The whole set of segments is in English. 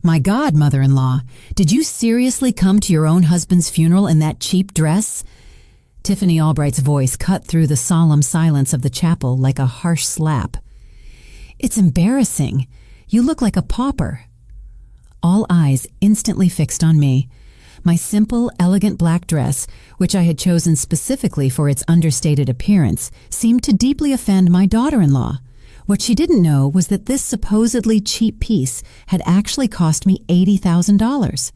My God, mother-in-law, did you seriously come to your own husband's funeral in that cheap dress? Tiffany Albright's voice cut through the solemn silence of the chapel like a harsh slap. It's embarrassing. You look like a pauper. All eyes instantly fixed on me. My simple, elegant black dress, which I had chosen specifically for its understated appearance, seemed to deeply offend my daughter-in-law. What she didn't know was that this supposedly cheap piece had actually cost me $80,000.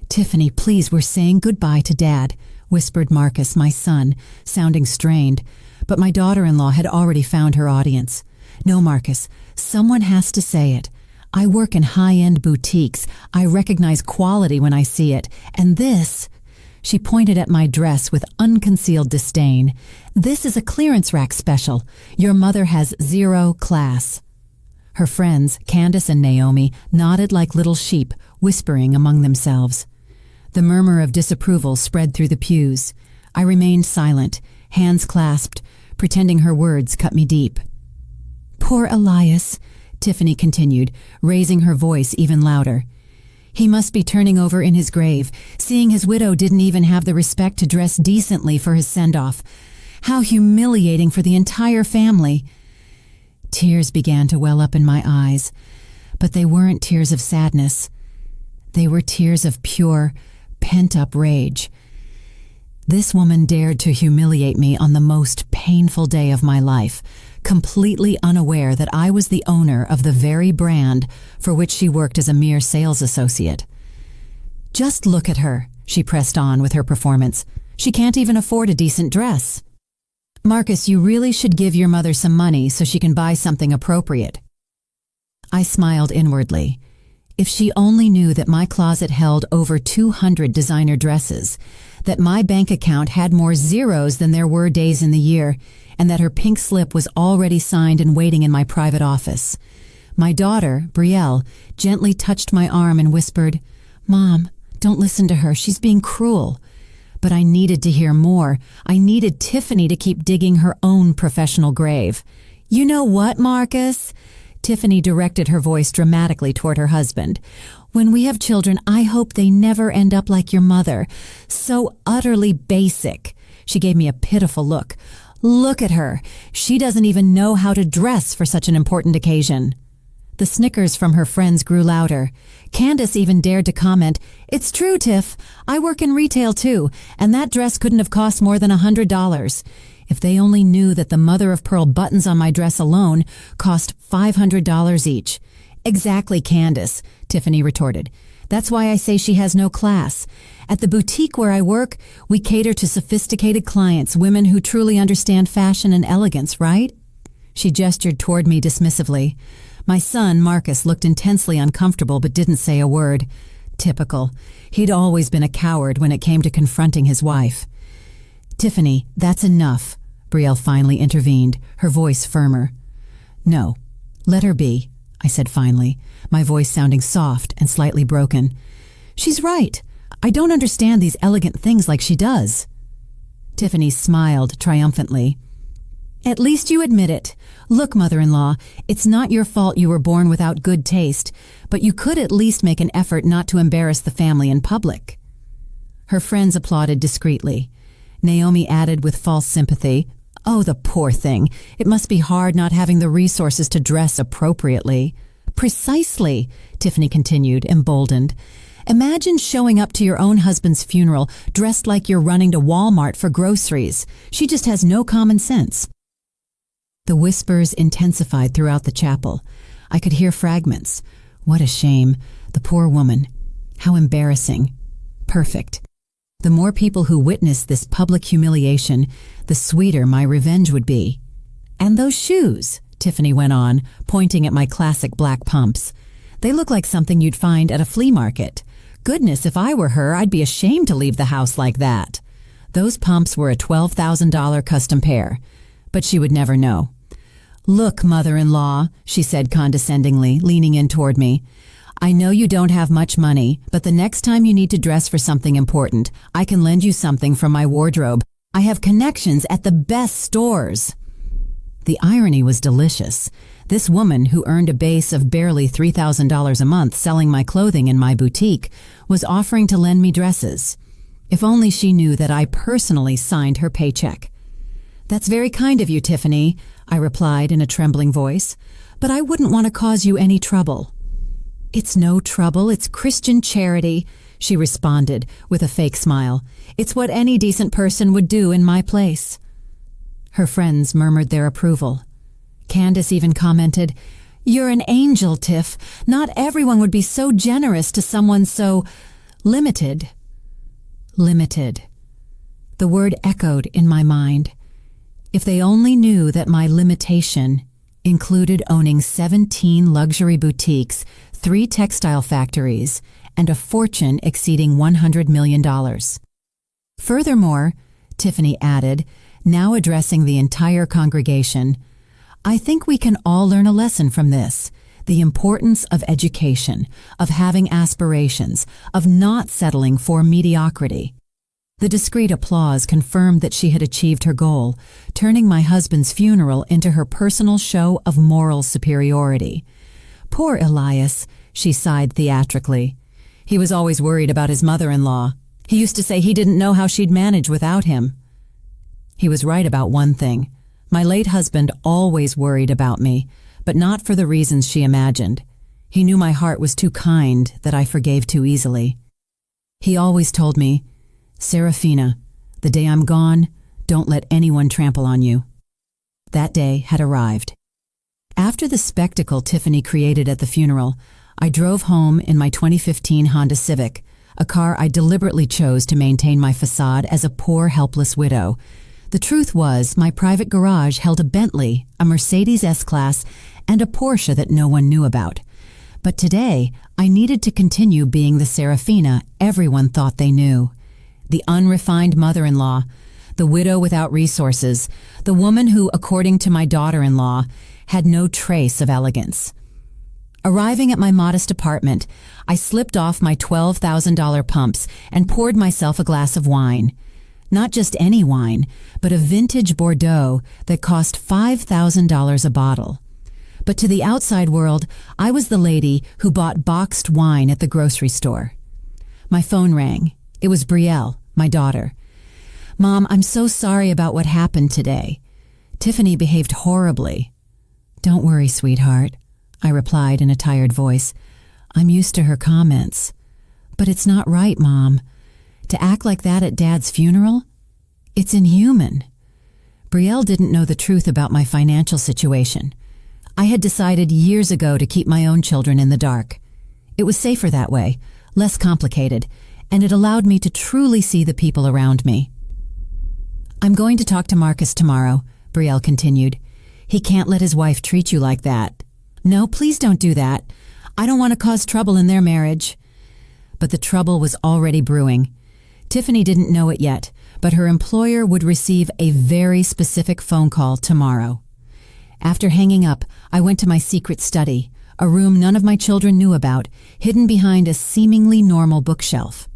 Tiffany, please, we're saying goodbye to Dad, whispered Marcus, my son, sounding strained, but my daughter-in-law had already found her audience. No, Marcus, someone has to say it. I work in high-end boutiques. I recognize quality when I see it. And this, she pointed at my dress with unconcealed disdain. This is a clearance rack special. Your mother has zero class. Her friends, Candace and Naomi, nodded like little sheep, whispering among themselves. The murmur of disapproval spread through the pews. I remained silent, hands clasped, pretending her words cut me deep. Poor Elias, Tiffany continued, raising her voice even louder. He must be turning over in his grave, seeing his widow didn't even have the respect to dress decently for his send-off. How humiliating for the entire family. Tears began to well up in my eyes, but they weren't tears of sadness. They were tears of pure, pent-up rage. This woman dared to humiliate me on the most painful day of my life, completely unaware that I was the owner of the very brand for which she worked as a mere sales associate. Just look at her, she pressed on with her performance. She can't even afford a decent dress. Marcus, you really should give your mother some money so she can buy something appropriate. I smiled inwardly. If she only knew that my closet held over 200 designer dresses, that my bank account had more zeros than there were days in the year, and that her pink slip was already signed and waiting in my private office. My daughter, Brielle, gently touched my arm and whispered, Mom, don't listen to her. She's being cruel. But I needed to hear more. I needed Tiffany to keep digging her own professional grave. You know what, Marcus? Tiffany directed her voice dramatically toward her husband. When we have children, I hope they never end up like your mother. So utterly basic. She gave me a pitiful look. Look at her. She doesn't even know how to dress for such an important occasion. The snickers from her friends grew louder. Candace even dared to comment, It's true, Tiff. I work in retail too, and that dress couldn't have cost more than $100. If they only knew that the mother-of-pearl buttons on my dress alone cost $500 each. Exactly, Candace, Tiffany retorted. That's why I say she has no class. At the boutique where I work, we cater to sophisticated clients, women who truly understand fashion and elegance, right? She gestured toward me dismissively. My son, Marcus, looked intensely uncomfortable but didn't say a word. Typical. He'd always been a coward when it came to confronting his wife. Tiffany, that's enough, Brielle finally intervened, her voice firmer. No, let her be, I said finally, my voice sounding soft and slightly broken. She's right. I don't understand these elegant things like she does. Tiffany smiled triumphantly. At least you admit it. Look, mother-in-law, it's not your fault you were born without good taste, but you could at least make an effort not to embarrass the family in public. Her friends applauded discreetly. Naomi added with false sympathy, Oh, the poor thing. It must be hard not having the resources to dress appropriately. Precisely, Tiffany continued, emboldened. Imagine showing up to your own husband's funeral dressed like you're running to Walmart for groceries. She just has no common sense. The whispers intensified throughout the chapel. I could hear fragments. What a shame. The poor woman. How embarrassing. Perfect. The more people who witnessed this public humiliation, the sweeter my revenge would be. And those shoes, Tiffany went on, pointing at my classic black pumps. They look like something you'd find at a flea market. Goodness, if I were her, I'd be ashamed to leave the house like that. Those pumps were a $12,000 custom pair. But she would never know. Look, mother-in-law, she said condescendingly, leaning in toward me. I know you don't have much money, but the next time you need to dress for something important, I can lend you something from my wardrobe. I have connections at the best stores. The irony was delicious. This woman, who earned a base of barely $3,000 a month selling my clothing in my boutique, was offering to lend me dresses. If only she knew that I personally signed her paycheck. "That's very kind of you, Tiffany," I replied in a trembling voice, "but I wouldn't want to cause you any trouble." "It's no trouble, it's Christian charity," she responded with a fake smile. "It's what any decent person would do in my place." Her friends murmured their approval. Candace even commented, "You're an angel, Tiff. Not everyone would be so generous to someone so limited." Limited. The word echoed in my mind. If they only knew that my limitation included owning 17 luxury boutiques, 3 textile factories, and a fortune exceeding $100 million. Furthermore, Tiffany added, now addressing the entire congregation, "I think we can all learn a lesson from this. The importance of education, of having aspirations, of not settling for mediocrity." The discreet applause confirmed that she had achieved her goal, turning my husband's funeral into her personal show of moral superiority. "Poor Elias," she sighed theatrically. "He was always worried about his mother-in-law. He used to say he didn't know how she'd manage without him." He was right about one thing. My late husband always worried about me, but not for the reasons she imagined. He knew my heart was too kind, that I forgave too easily. He always told me, "Serafina, the day I'm gone, don't let anyone trample on you." That day had arrived. After the spectacle Tiffany created at the funeral, I drove home in my 2015 Honda Civic, a car I deliberately chose to maintain my facade as a poor, helpless widow. The truth was, my private garage held a Bentley, a Mercedes S-Class, and a Porsche that no one knew about. But today, I needed to continue being the Serafina everyone thought they knew. The unrefined mother-in-law, the widow without resources, the woman who, according to my daughter-in-law, had no trace of elegance. Arriving at my modest apartment, I slipped off my $12,000 pumps and poured myself a glass of wine. Not just any wine, but a vintage Bordeaux that cost $5,000 a bottle. But to the outside world, I was the lady who bought boxed wine at the grocery store. My phone rang. It was Brielle, my daughter. "Mom, I'm so sorry about what happened today. Tiffany behaved horribly." "Don't worry, sweetheart," I replied in a tired voice. "I'm used to her comments." "But it's not right, Mom. To act like that at Dad's funeral? It's inhuman." Brielle didn't know the truth about my financial situation. I had decided years ago to keep my own children in the dark. It was safer that way, less complicated, and it allowed me to truly see the people around me. "I'm going to talk to Marcus tomorrow," Brielle continued. "He can't let his wife treat you like that." "No, please don't do that. I don't want to cause trouble in their marriage." But the trouble was already brewing. Tiffany didn't know it yet, but her employer would receive a very specific phone call tomorrow. After hanging up, I went to my secret study, a room none of my children knew about, hidden behind a seemingly normal bookshelf.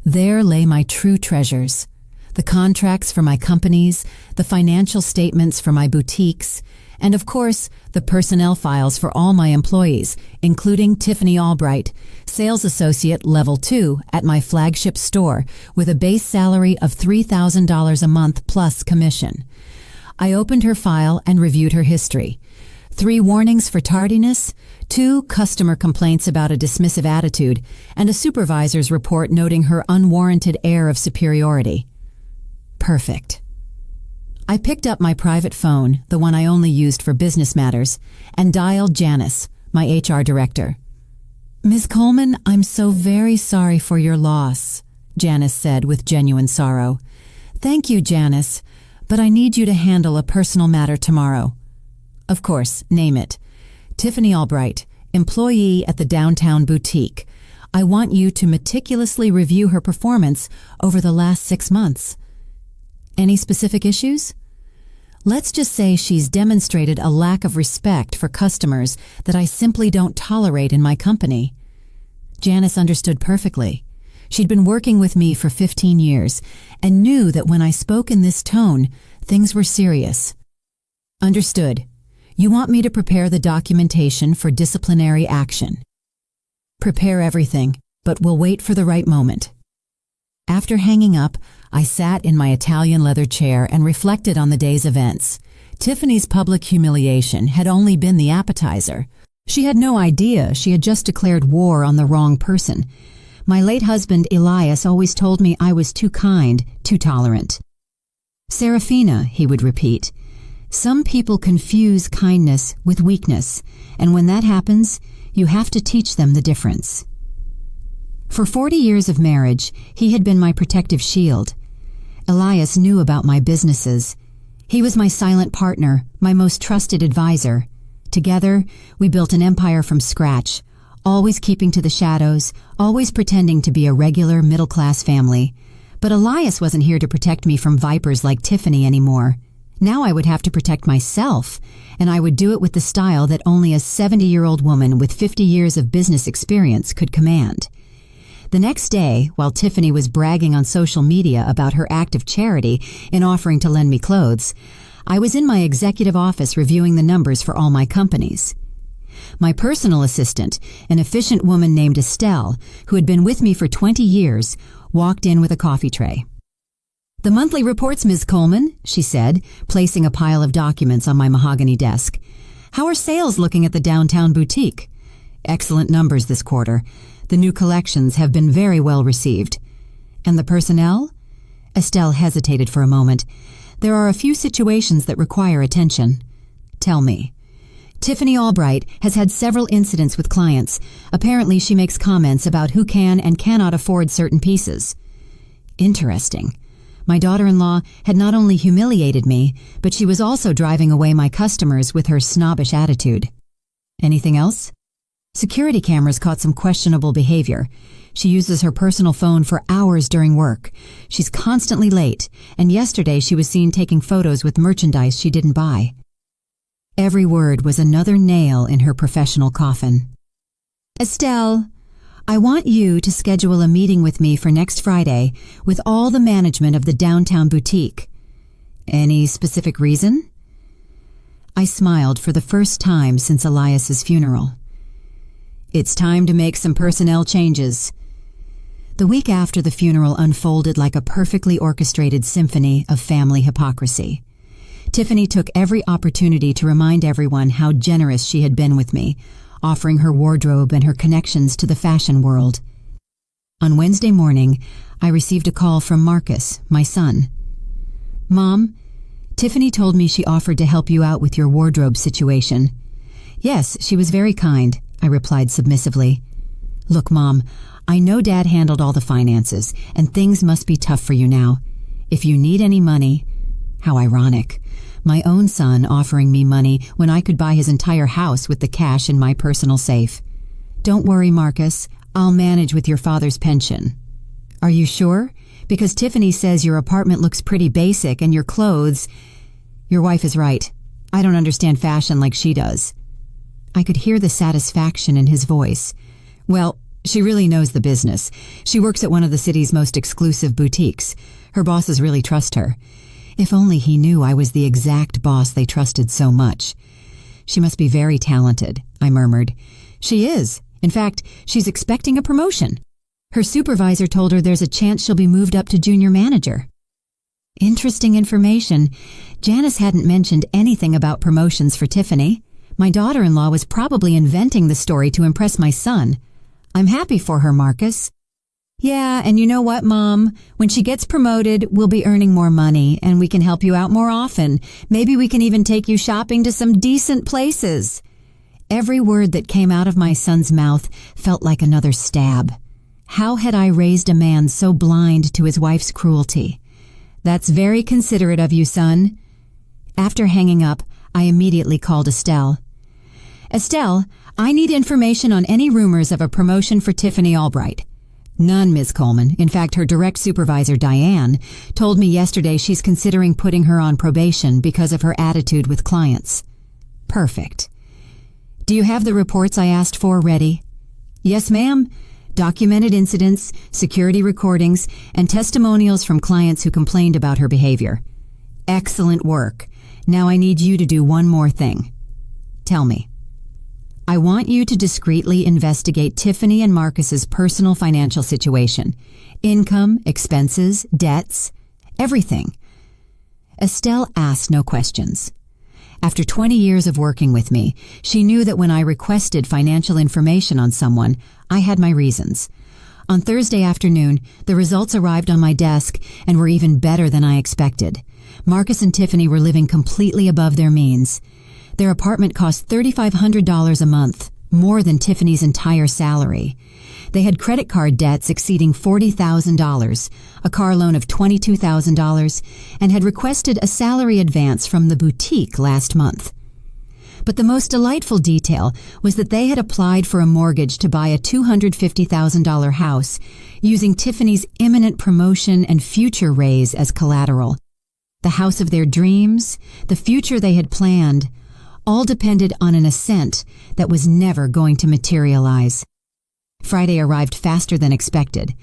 There lay my true treasures: the contracts for my companies, the financial statements for my boutiques, and of course, the personnel files for all my employees, including Tiffany Albright, sales associate level 2 at my flagship store with a base salary of $3,000 a month plus commission. I opened her file and reviewed her history. 3 warnings for tardiness, 2 customer complaints about a dismissive attitude, and a supervisor's report noting her unwarranted air of superiority. Perfect. I picked up my private phone, the one I only used for business matters, and dialed Janice, my HR director. "Ms. Coleman, I'm so very sorry for your loss," Janice said with genuine sorrow. "Thank you, Janice, but I need you to handle a personal matter tomorrow." "Of course, name it." "Tiffany Albright, employee at the downtown boutique. I want you to meticulously review her performance over the last 6 months." "Any specific issues?" "Let's just say she's demonstrated a lack of respect for customers that I simply don't tolerate in my company." Janice understood perfectly. She'd been working with me for 15 years and knew that when I spoke in this tone, things were serious. "Understood. You want me to prepare the documentation for disciplinary action. Prepare everything, but we'll wait for the right moment. After hanging up, I sat in my Italian leather chair and reflected on the day's events. Tiffany's public humiliation had only been the appetizer. She had no idea she had just declared war on the wrong person. My late husband, Elias, always told me I was too kind, too tolerant. Serafina, he would repeat, some people confuse kindness with weakness, and when that happens, you have to teach them the difference. For 40 years of marriage, he had been my protective shield. Elias knew about my businesses. He was my silent partner, my most trusted advisor. Together, we built an empire from scratch, always keeping to the shadows, always pretending to be a regular middle-class family. But Elias wasn't here to protect me from vipers like Tiffany anymore. Now I would have to protect myself, and I would do it with the style that only a 70-year-old woman with 50 years of business experience could command. The next day, while Tiffany was bragging on social media about her act of charity in offering to lend me clothes, I was in my executive office reviewing the numbers for all my companies. My personal assistant, an efficient woman named Estelle, who had been with me for 20 years, walked in with a coffee tray. "The monthly reports, Ms. Coleman," she said, placing a pile of documents on my mahogany desk. "How are sales looking at the downtown boutique?" "Excellent numbers this quarter. The new collections have been very well received." "And the personnel?" Estelle hesitated for a moment. "There are a few situations that require attention." "Tell me." "Tiffany Albright has had several incidents with clients. Apparently she makes comments about who can and cannot afford certain pieces." "Interesting. My daughter-in-law had not only humiliated me, but she was also driving away my customers with her snobbish attitude." "Anything else?" "Security cameras caught some questionable behavior. She uses her personal phone for hours during work. She's constantly late, and yesterday she was seen taking photos with merchandise she didn't buy." Every word was another nail in her professional coffin. "Estelle, I want you to schedule a meeting with me for next Friday with all the management of the downtown boutique." "Any specific reason?" I smiled for the first time since Elias's funeral. "It's time to make some personnel changes." The week after the funeral unfolded like a perfectly orchestrated symphony of family hypocrisy. Tiffany took every opportunity to remind everyone how generous she had been with me, offering her wardrobe and her connections to the fashion world. On Wednesday morning, I received a call from Marcus, my son. "Mom, Tiffany told me she offered to help you out with your wardrobe situation." "Yes, she was very kind," I replied submissively. "Look, Mom, I know Dad handled all the finances, and things must be tough for you now. If you need any money—" How ironic. My own son offering me money when I could buy his entire house with the cash in my personal safe. "Don't worry, Marcus. I'll manage with your father's pension." "Are you sure? Because Tiffany says your apartment looks pretty basic and your clothes—" "Your wife is right. I don't understand fashion like she does." I could hear the satisfaction in his voice. "Well, she really knows the business. She works at one of the city's most exclusive boutiques. Her bosses really trust her. If only he knew I was the exact boss they trusted so much." "She must be very talented," I murmured. "She is. In fact, she's expecting a promotion. Her supervisor told her there's a chance she'll be moved up to junior manager." Interesting information. Janice hadn't mentioned anything about promotions for Tiffany. My daughter-in-law was probably inventing the story to impress my son. I'm happy for her, Marcus. "Yeah, and you know what, Mom? When she gets promoted, we'll be earning more money, and we can help you out more often. Maybe we can even take you shopping to some decent places." Every word that came out of my son's mouth felt like another stab. How had I raised a man so blind to his wife's cruelty? "That's very considerate of you, son." After hanging up, I immediately called Estelle. "Estelle, I need information on any rumors of a promotion for Tiffany Albright." "None, Ms. Coleman. In fact, her direct supervisor, Diane, told me yesterday she's considering putting her on probation because of her attitude with clients." "Perfect. Do you have the reports I asked for ready?" "Yes, ma'am. Documented incidents, security recordings, and testimonials from clients who complained about her behavior." "Excellent work. Now I need you to do one more thing." Tell me. I want you to discreetly investigate Tiffany and Marcus's personal financial situation. Income, expenses, debts, everything. Estelle asked no questions. After 20 years of working with me, she knew that when I requested financial information on someone, I had my reasons. On Thursday afternoon, the results arrived on my desk and were even better than I expected. Marcus and Tiffany were living completely above their means. Their apartment cost $3,500 a month, more than Tiffany's entire salary. They had credit card debts exceeding $40,000, a car loan of $22,000, and had requested a salary advance from the boutique last month. But the most delightful detail was that they had applied for a mortgage to buy a $250,000 house using Tiffany's imminent promotion and future raise as collateral. The house of their dreams, the future they had planned, all depended on an ascent that was never going to materialize. Friday arrived faster than expected.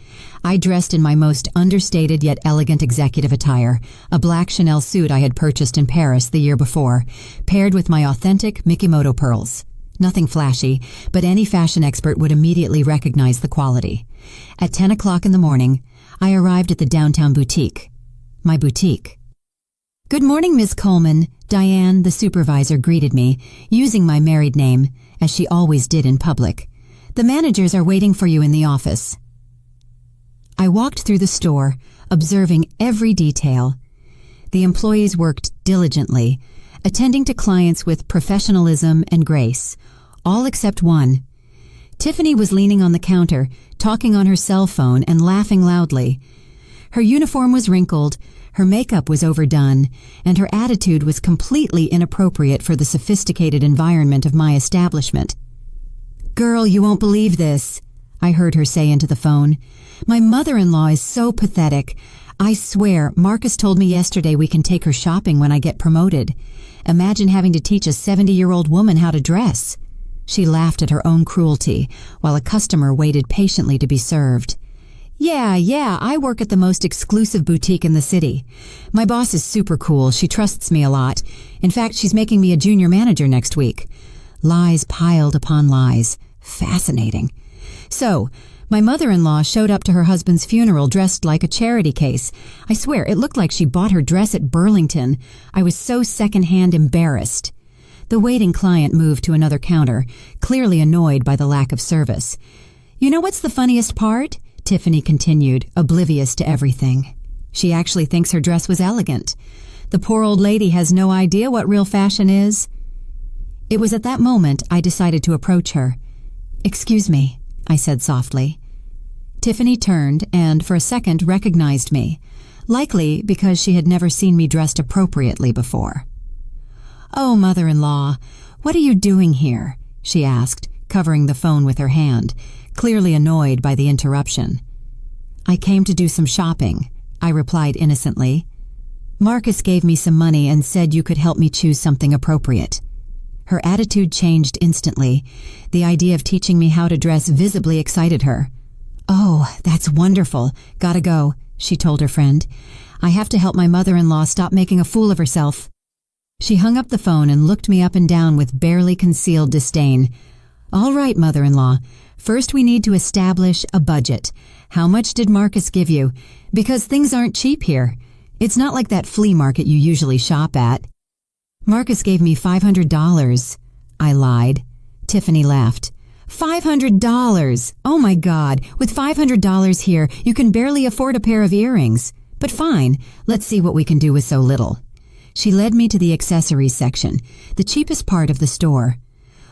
I dressed in my most understated yet elegant executive attire, a black Chanel suit I had purchased in Paris the year before, paired with my authentic Mikimoto pearls. Nothing flashy, but any fashion expert would immediately recognize the quality. At 10 o'clock in the morning, I arrived at the downtown boutique. My boutique. "Good morning, Miss Coleman," Diane, the supervisor, greeted me, using my married name, as she always did in public. "The managers are waiting for you in the office." I walked through the store, observing every detail. The employees worked diligently, attending to clients with professionalism and grace, all except one. Tiffany was leaning on the counter, talking on her cell phone and laughing loudly. Her uniform was wrinkled, her makeup was overdone, and her attitude was completely inappropriate for the sophisticated environment of my establishment. "Girl, you won't believe this," I heard her say into the phone. "My mother-in-law is so pathetic. I swear, Marcus told me yesterday we can take her shopping when I get promoted. Imagine having to teach a 70-year-old woman how to dress." She laughed at her own cruelty, while a customer waited patiently to be served. Yeah, I work at the most exclusive boutique in the city. My boss is super cool. She trusts me a lot. In fact, she's making me a junior manager next week." Lies piled upon lies. Fascinating. So, my mother-in-law showed up to her husband's funeral dressed like a charity case. I swear, it looked like she bought her dress at Burlington. I was so secondhand embarrassed. The waiting client moved to another counter, clearly annoyed by the lack of service. "You know what's the funniest part?" Tiffany continued, oblivious to everything. "She actually thinks her dress was elegant. The poor old lady has no idea what real fashion is." It was at that moment I decided to approach her. "Excuse me," I said softly. Tiffany turned and, for a second, recognized me, likely because she had never seen me dressed appropriately before. "Oh, mother-in-law, what are you doing here?" she asked, covering the phone with her hand, clearly annoyed by the interruption. "I came to do some shopping," I replied innocently. "Marcus gave me some money and said you could help me choose something appropriate." Her attitude changed instantly. The idea of teaching me how to dress visibly excited her. "Oh, that's wonderful. Gotta go," she told her friend. "I have to help my mother-in-law stop making a fool of herself." She hung up the phone and looked me up and down with barely concealed disdain. "All right, mother-in-law. First we need to establish a budget. How much did Marcus give you? Because things aren't cheap here. It's not like that flea market you usually shop at." "Marcus gave me $500. I lied. Tiffany laughed. $500! Oh my God, with $500 here, you can barely afford a pair of earrings. But fine, let's see what we can do with so little. She led me to the accessories section, the cheapest part of the store.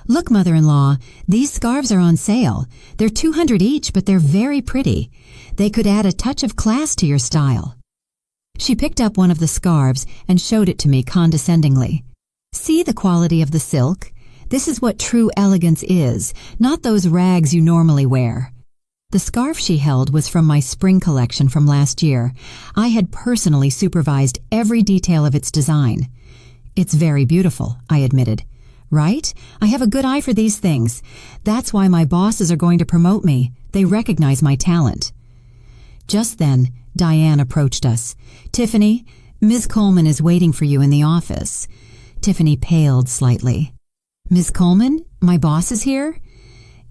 "Look, mother-in-law, these scarves are on sale. They're $200 each, but they're very pretty. They could add a touch of class to your style." She picked up one of the scarves and showed it to me condescendingly. "See the quality of the silk? This is what true elegance is, not those rags you normally wear." The scarf she held was from my spring collection from last year. I had personally supervised every detail of its design. "It's very beautiful," I admitted. "Right? I have a good eye for these things. That's why my bosses are going to promote me. They recognize my talent." Just then, Diane approached us. "Tiffany, Ms. Coleman is waiting for you in the office." Tiffany paled slightly. Ms. Coleman, my boss is here?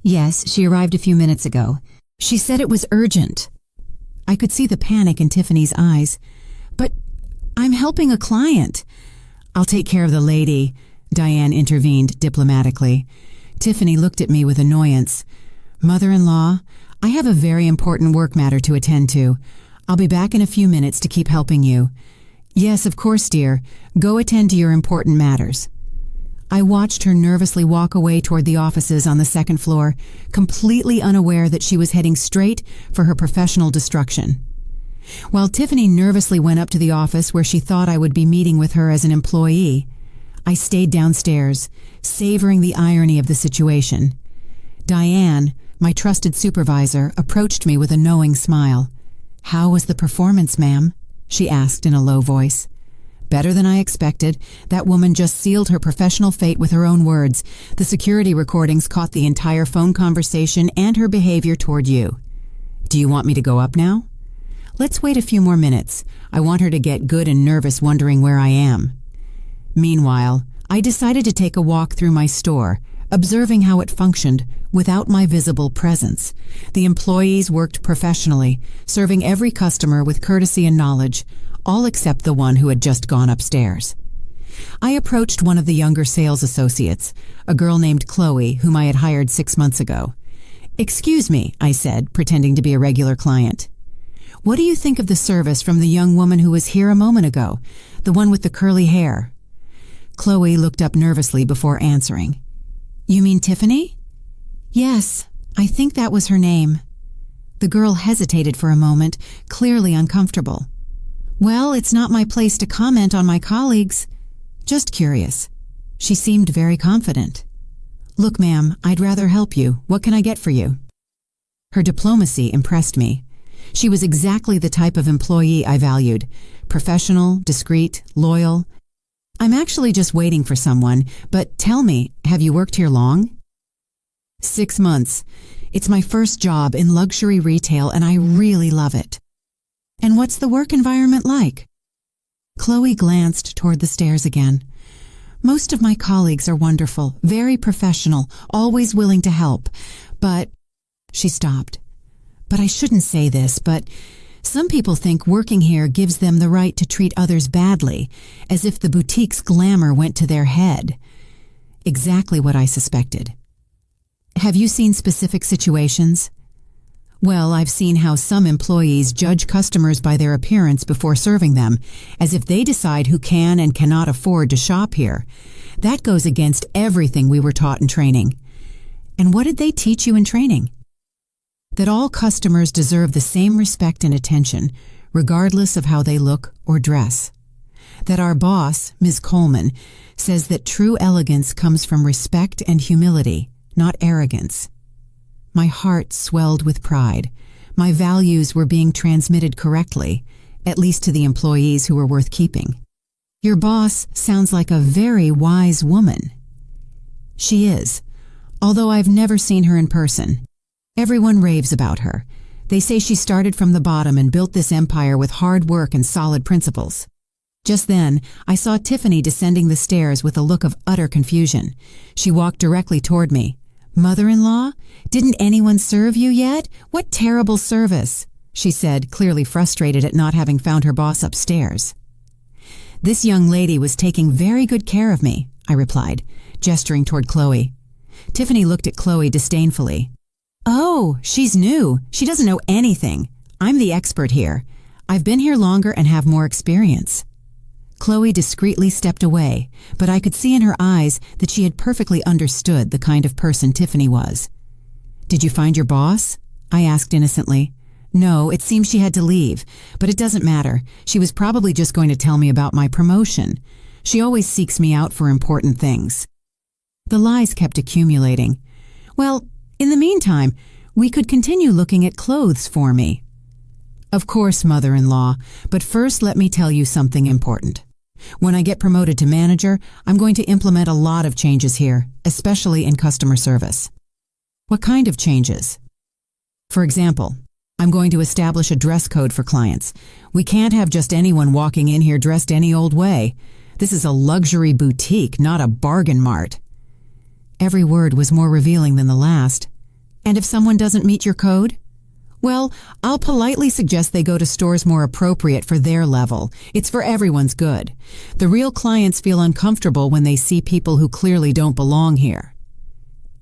Yes, she arrived a few minutes ago. She said it was urgent. I could see the panic in Tiffany's eyes. But I'm helping a client. I'll take care of the lady, Diane intervened diplomatically. Tiffany looked at me with annoyance. Mother-in-law, I have a very important work matter to attend to. I'll be back in a few minutes to keep helping you. Yes, of course, dear. Go attend to your important matters. I watched her nervously walk away toward the offices on the second floor, completely unaware that she was heading straight for her professional destruction. While Tiffany nervously went up to the office where she thought I would be meeting with her as an employee, I stayed downstairs, savoring the irony of the situation. Diane, my trusted supervisor, approached me with a knowing smile. "How was the performance, ma'am?" she asked in a low voice. Better than I expected. That woman just sealed her professional fate with her own words. The security recordings caught the entire phone conversation and her behavior toward you. Do you want me to go up now? Let's wait a few more minutes. I want her to get good and nervous wondering where I am. Meanwhile, I decided to take a walk through my store, observing how it functioned without my visible presence. The employees worked professionally, serving every customer with courtesy and knowledge, all except the one who had just gone upstairs. I approached one of the younger sales associates, a girl named Chloe, whom I had hired 6 months ago. "Excuse me," I said, pretending to be a regular client. "What do you think of the service from the young woman who was here a moment ago, the one with the curly hair?" Chloe looked up nervously before answering. "You mean Tiffany?" "Yes, I think that was her name." The girl hesitated for a moment, clearly uncomfortable. "Well, it's not my place to comment on my colleagues. Just curious." She seemed very confident. "Look, ma'am, I'd rather help you. What can I get for you?" Her diplomacy impressed me. She was exactly the type of employee I valued. Professional, discreet, loyal. "I'm actually just waiting for someone, but tell me, have you worked here long?" 6 months. It's my first job in luxury retail and I really love it. "And what's the work environment like?" Chloe glanced toward the stairs again. "Most of my colleagues are wonderful, very professional, always willing to help. But," she stopped. "But I shouldn't say this, but some people think working here gives them the right to treat others badly, as if the boutique's glamour went to their head." Exactly what I suspected. "Have you seen specific situations?" "Well, I've seen how some employees judge customers by their appearance before serving them, as if they decide who can and cannot afford to shop here. That goes against everything we were taught in training." "And what did they teach you in training?" "That all customers deserve the same respect and attention, regardless of how they look or dress. That our boss, Ms. Coleman, says that true elegance comes from respect and humility, not arrogance." My heart swelled with pride. My values were being transmitted correctly, at least to the employees who were worth keeping. "Your boss sounds like a very wise woman." "She is, although I've never seen her in person. Everyone raves about her. They say she started from the bottom and built this empire with hard work and solid principles." Just then, I saw Tiffany descending the stairs with a look of utter confusion. She walked directly toward me. "Mother-in-law? Didn't anyone serve you yet? What terrible service," she said, clearly frustrated at not having found her boss upstairs. "This young lady was taking very good care of me," I replied, gesturing toward Chloe. Tiffany looked at Chloe disdainfully. "Oh, she's new. She doesn't know anything. I'm the expert here. I've been here longer and have more experience." Chloe discreetly stepped away, but I could see in her eyes that she had perfectly understood the kind of person Tiffany was. "Did you find your boss?" I asked innocently. "No, it seems she had to leave, but it doesn't matter. She was probably just going to tell me about my promotion. She always seeks me out for important things." The lies kept accumulating. "Well, in the meantime, we could continue looking at clothes for me." "Of course, mother-in-law, but first let me tell you something important. When I get promoted to manager, I'm going to implement a lot of changes here, especially in customer service." "What kind of changes?" "For example, I'm going to establish a dress code for clients. We can't have just anyone walking in here dressed any old way. This is a luxury boutique, not a bargain mart." Every word was more revealing than the last. And if someone doesn't meet your code? Well, I'll politely suggest they go to stores more appropriate for their level. It's for everyone's good. The real clients feel uncomfortable when they see people who clearly don't belong here.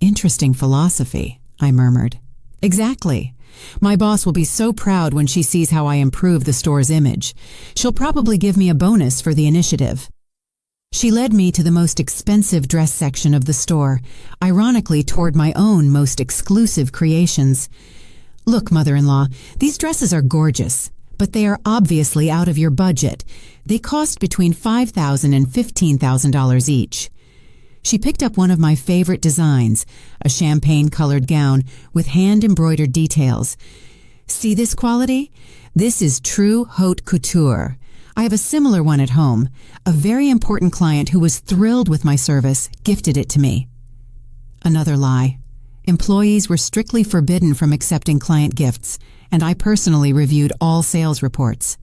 Interesting philosophy, I murmured. Exactly. My boss will be so proud when she sees how I improve the store's image. She'll probably give me a bonus for the initiative. She led me to the most expensive dress section of the store, ironically toward my own most exclusive creations. Look, mother-in-law, these dresses are gorgeous, but they are obviously out of your budget. They cost between $5,000 and $15,000 each. She picked up one of my favorite designs, a champagne-colored gown with hand-embroidered details. See this quality? This is true haute couture. I have a similar one at home. A very important client who was thrilled with my service gifted it to me. Another lie. Employees were strictly forbidden from accepting client gifts, and I personally reviewed all sales reports.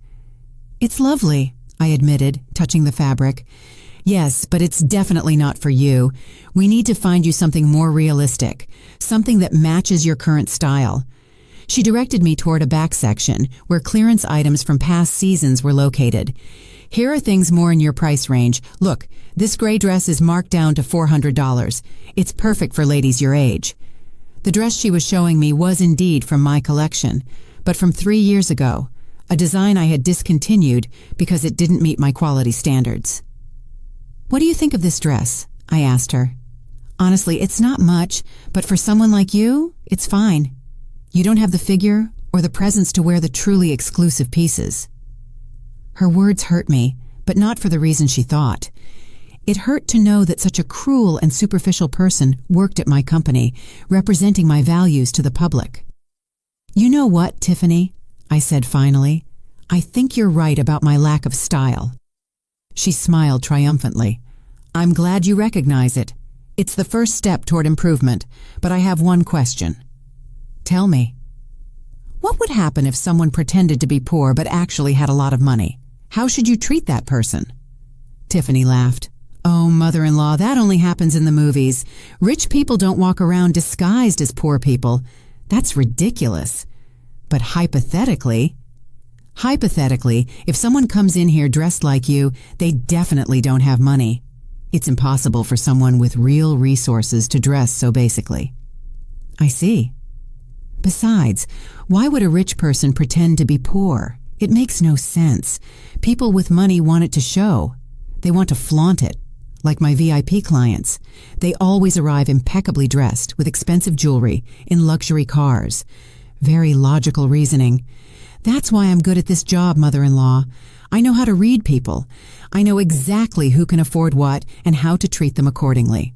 It's lovely, I admitted, touching the fabric. Yes, but it's definitely not for you. We need to find you something more realistic, something that matches your current style. She directed me toward a back section where clearance items from past seasons were located. Here are things more in your price range. Look, this gray dress is marked down to $400. It's perfect for ladies your age. The dress she was showing me was indeed from my collection, but from 3 years ago, a design I had discontinued because it didn't meet my quality standards. What do you think of this dress? I asked her. Honestly, it's not much, but for someone like you, it's fine. You don't have the figure or the presence to wear the truly exclusive pieces. Her words hurt me, but not for the reason she thought. It hurt to know that such a cruel and superficial person worked at my company, representing my values to the public. You know what, Tiffany? I said finally. I think you're right about my lack of style. She smiled triumphantly. I'm glad you recognize it. It's the first step toward improvement, but I have one question. Tell me. What would happen if someone pretended to be poor but actually had a lot of money? How should you treat that person? Tiffany laughed. Oh, mother-in-law, that only happens in the movies. Rich people don't walk around disguised as poor people. That's ridiculous. But hypothetically, if someone comes in here dressed like you, they definitely don't have money. It's impossible for someone with real resources to dress so basically. I see. Besides, why would a rich person pretend to be poor? It makes no sense. People with money want it to show. They want to flaunt it. Like my VIP clients. They always arrive impeccably dressed with expensive jewelry in luxury cars. Very logical reasoning. That's why I'm good at this job, mother-in-law. I know how to read people. I know exactly who can afford what and how to treat them accordingly.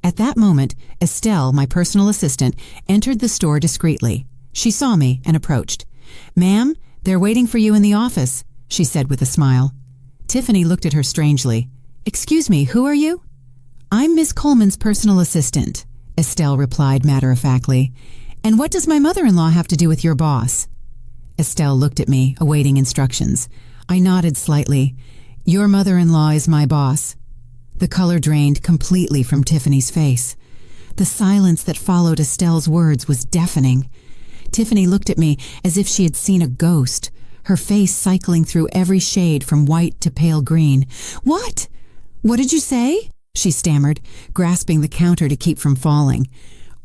At that moment, Estelle, my personal assistant, entered the store discreetly. She saw me and approached. Ma'am, they're waiting for you in the office, she said with a smile. Tiffany looked at her strangely. Excuse me, who are you? I'm Miss Coleman's personal assistant, Estelle replied matter-of-factly. And what does my mother-in-law have to do with your boss? Estelle looked at me, awaiting instructions. I nodded slightly. Your mother-in-law is my boss. The color drained completely from Tiffany's face. The silence that followed Estelle's words was deafening. Tiffany looked at me as if she had seen a ghost, her face cycling through every shade from white to pale green. What? What did you say? She stammered, grasping the counter to keep from falling.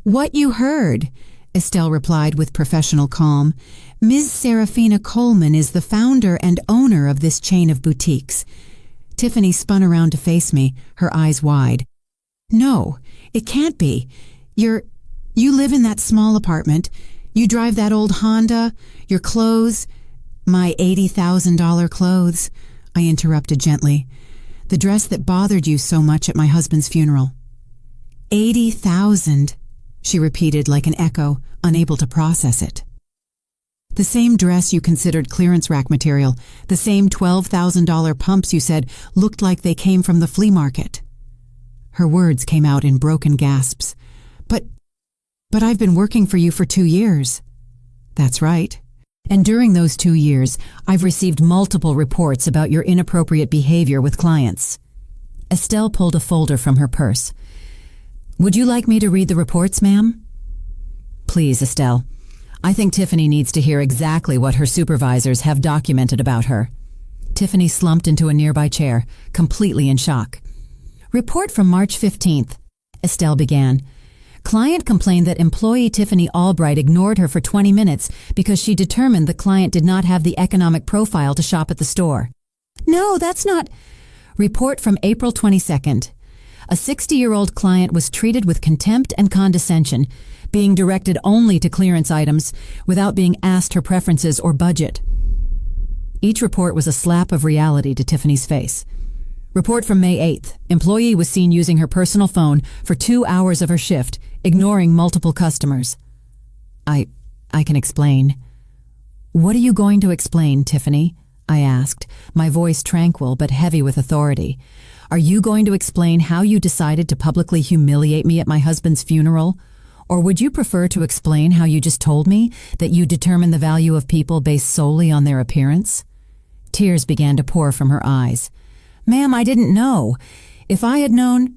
What you heard, Estelle replied with professional calm. Ms. Serafina Coleman is the founder and owner of this chain of boutiques. Tiffany spun around to face me, her eyes wide. No, it can't be. You live in that small apartment. You drive that old Honda. Your clothes. My $80,000 clothes, I interrupted gently. The dress that bothered you so much at my husband's funeral. 80,000, she repeated like an echo, unable to process it. The same dress you considered clearance rack material, the same $12,000 pumps you said looked like they came from the flea market. Her words came out in broken gasps. But I've been working for you for 2 years. That's right. And during those 2 years, I've received multiple reports about your inappropriate behavior with clients. Estelle pulled a folder from her purse. Would you like me to read the reports, ma'am? Please, Estelle. I think Tiffany needs to hear exactly what her supervisors have documented about her. Tiffany slumped into a nearby chair, completely in shock. Report from March 15th, Estelle began. Client complained that employee Tiffany Albright ignored her for 20 minutes because she determined the client did not have the economic profile to shop at the store. No, that's not... Report from April 22nd. A 60-year-old client was treated with contempt and condescension, being directed only to clearance items without being asked her preferences or budget. Each report was a slap of reality to Tiffany's face. Report from May 8th. Employee was seen using her personal phone for 2 hours of her shift, ignoring multiple customers. I can explain. What are you going to explain, Tiffany? I asked, my voice tranquil but heavy with authority. Are you going to explain how you decided to publicly humiliate me at my husband's funeral? Or would you prefer to explain how you just told me that you determine the value of people based solely on their appearance? Tears began to pour from her eyes. Ma'am, I didn't know. If I had known...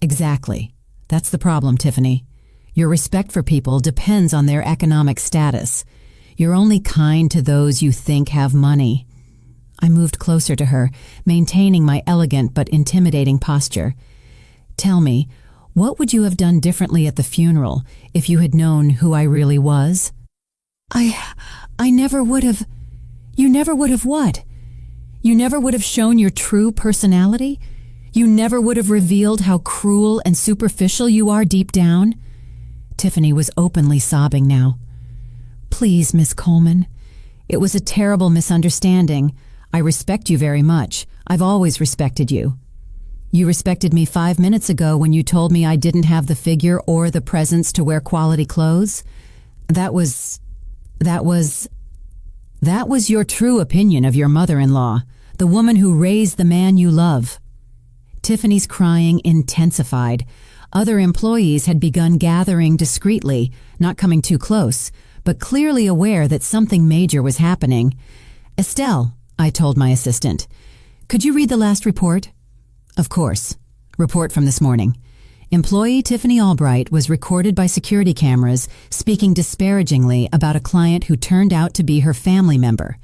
Exactly. That's the problem, Tiffany. Your respect for people depends on their economic status. You're only kind to those you think have money. I moved closer to her, maintaining my elegant but intimidating posture. Tell me, what would you have done differently at the funeral if you had known who I really was? I never would have... You never would have what? You never would have shown your true personality? You never would have revealed how cruel and superficial you are deep down? Tiffany was openly sobbing now. Please, Miss Coleman. It was a terrible misunderstanding. I respect you very much. I've always respected you. You respected me 5 minutes ago when you told me I didn't have the figure or the presence to wear quality clothes. That was your true opinion of your mother-in-law, the woman who raised the man you love. Tiffany's crying intensified. Other employees had begun gathering discreetly, not coming too close, but clearly aware that something major was happening. Estelle, I told my assistant, could you read the last report? Of course. Report from this morning. Employee Tiffany Albright was recorded by security cameras speaking disparagingly about a client who turned out to be her family member,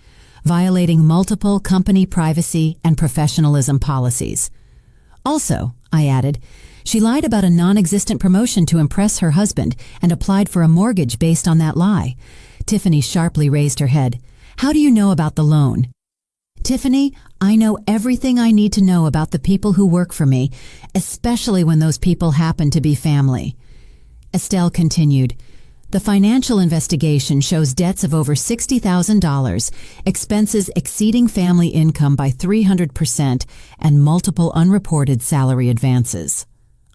violating multiple company privacy and professionalism policies. Also, I added, she lied about a non-existent promotion to impress her husband and applied for a mortgage based on that lie. Tiffany sharply raised her head. How do you know about the loan? Tiffany, I know everything I need to know about the people who work for me, especially when those people happen to be family. Estelle continued, the financial investigation shows debts of over $60,000, expenses exceeding family income by 300%, and multiple unreported salary advances.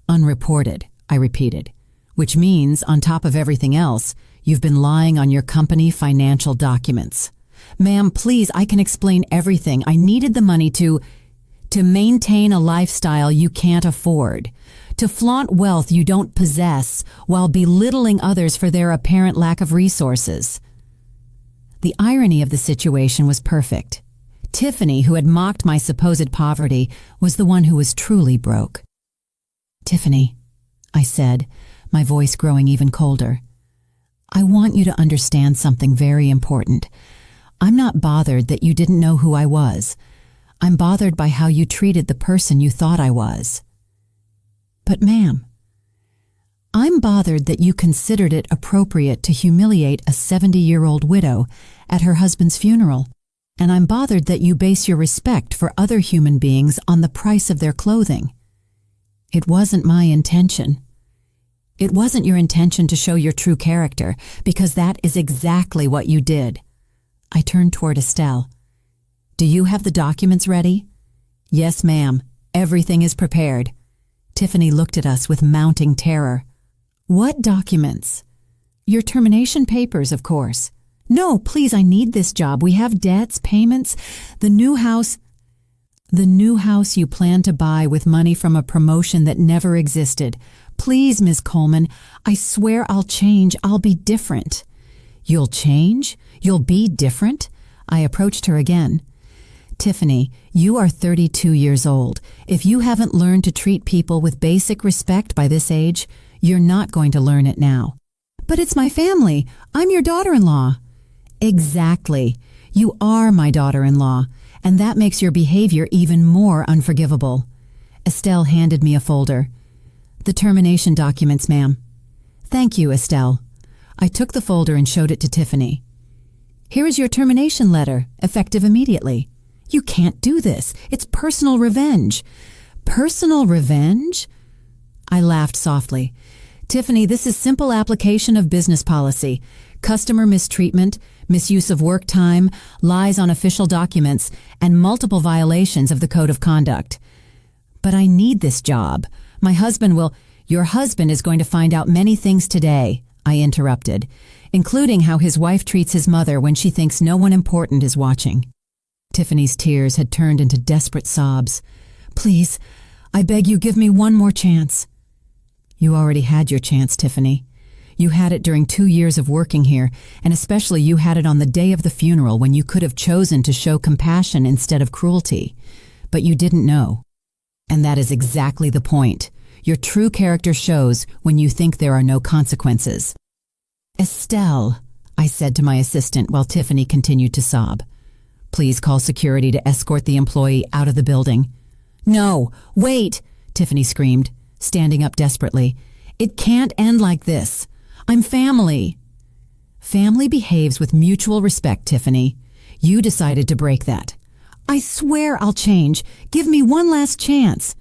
Unreported, I repeated, which means, on top of everything else, you've been lying on your company financial documents. Ma'am, please, I can explain everything. I needed the money to maintain a lifestyle you can't afford, to flaunt wealth you don't possess while belittling others for their apparent lack of resources. The irony of the situation was perfect. Tiffany, who had mocked my supposed poverty, was the one who was truly broke. Tiffany, I said, my voice growing even colder, I want you to understand something very important. I'm not bothered that you didn't know who I was. I'm bothered by how you treated the person you thought I was. But ma'am, I'm bothered that you considered it appropriate to humiliate a 70-year-old widow at her husband's funeral, and I'm bothered that you base your respect for other human beings on the price of their clothing. It wasn't my intention. It wasn't your intention to show your true character, because that is exactly what you did. I turned toward Estelle. Do you have the documents ready? Yes, ma'am. Everything is prepared. Tiffany looked at us with mounting terror. What documents? Your termination papers, of course. No, please, I need this job. We have debts, payments, the new house you plan to buy with money from a promotion that never existed. Please, Ms. Coleman, I swear I'll change. I'll be different. You'll change? You'll be different? I approached her again. Tiffany, you are 32 years old. If you haven't learned to treat people with basic respect by this age, you're not going to learn it now. But it's my family. I'm your daughter-in-law. Exactly. You are my daughter-in-law, and that makes your behavior even more unforgivable. Estelle handed me a folder. The termination documents, ma'am. Thank you, Estelle. I took the folder and showed it to Tiffany. Here is your termination letter, effective immediately. You can't do this. It's personal revenge. Personal revenge? I laughed softly. Tiffany, this is simple application of business policy. Customer mistreatment, misuse of work time, lies on official documents, and multiple violations of the Code of Conduct. But I need this job. My husband will— Your husband is going to find out many things today, I interrupted, including how his wife treats his mother when she thinks no one important is watching. Tiffany's tears had turned into desperate sobs. Please, I beg you, give me one more chance. You already had your chance, Tiffany. You had it during 2 years of working here, and especially you had it on the day of the funeral when you could have chosen to show compassion instead of cruelty. But you didn't know. And that is exactly the point. Your true character shows when you think there are no consequences. Estelle, I said to my assistant while Tiffany continued to sob. Please call security to escort the employee out of the building. No, wait, Tiffany screamed, standing up desperately. It can't end like this. I'm family. Family behaves with mutual respect, Tiffany. You decided to break that. I swear I'll change. Give me one last chance.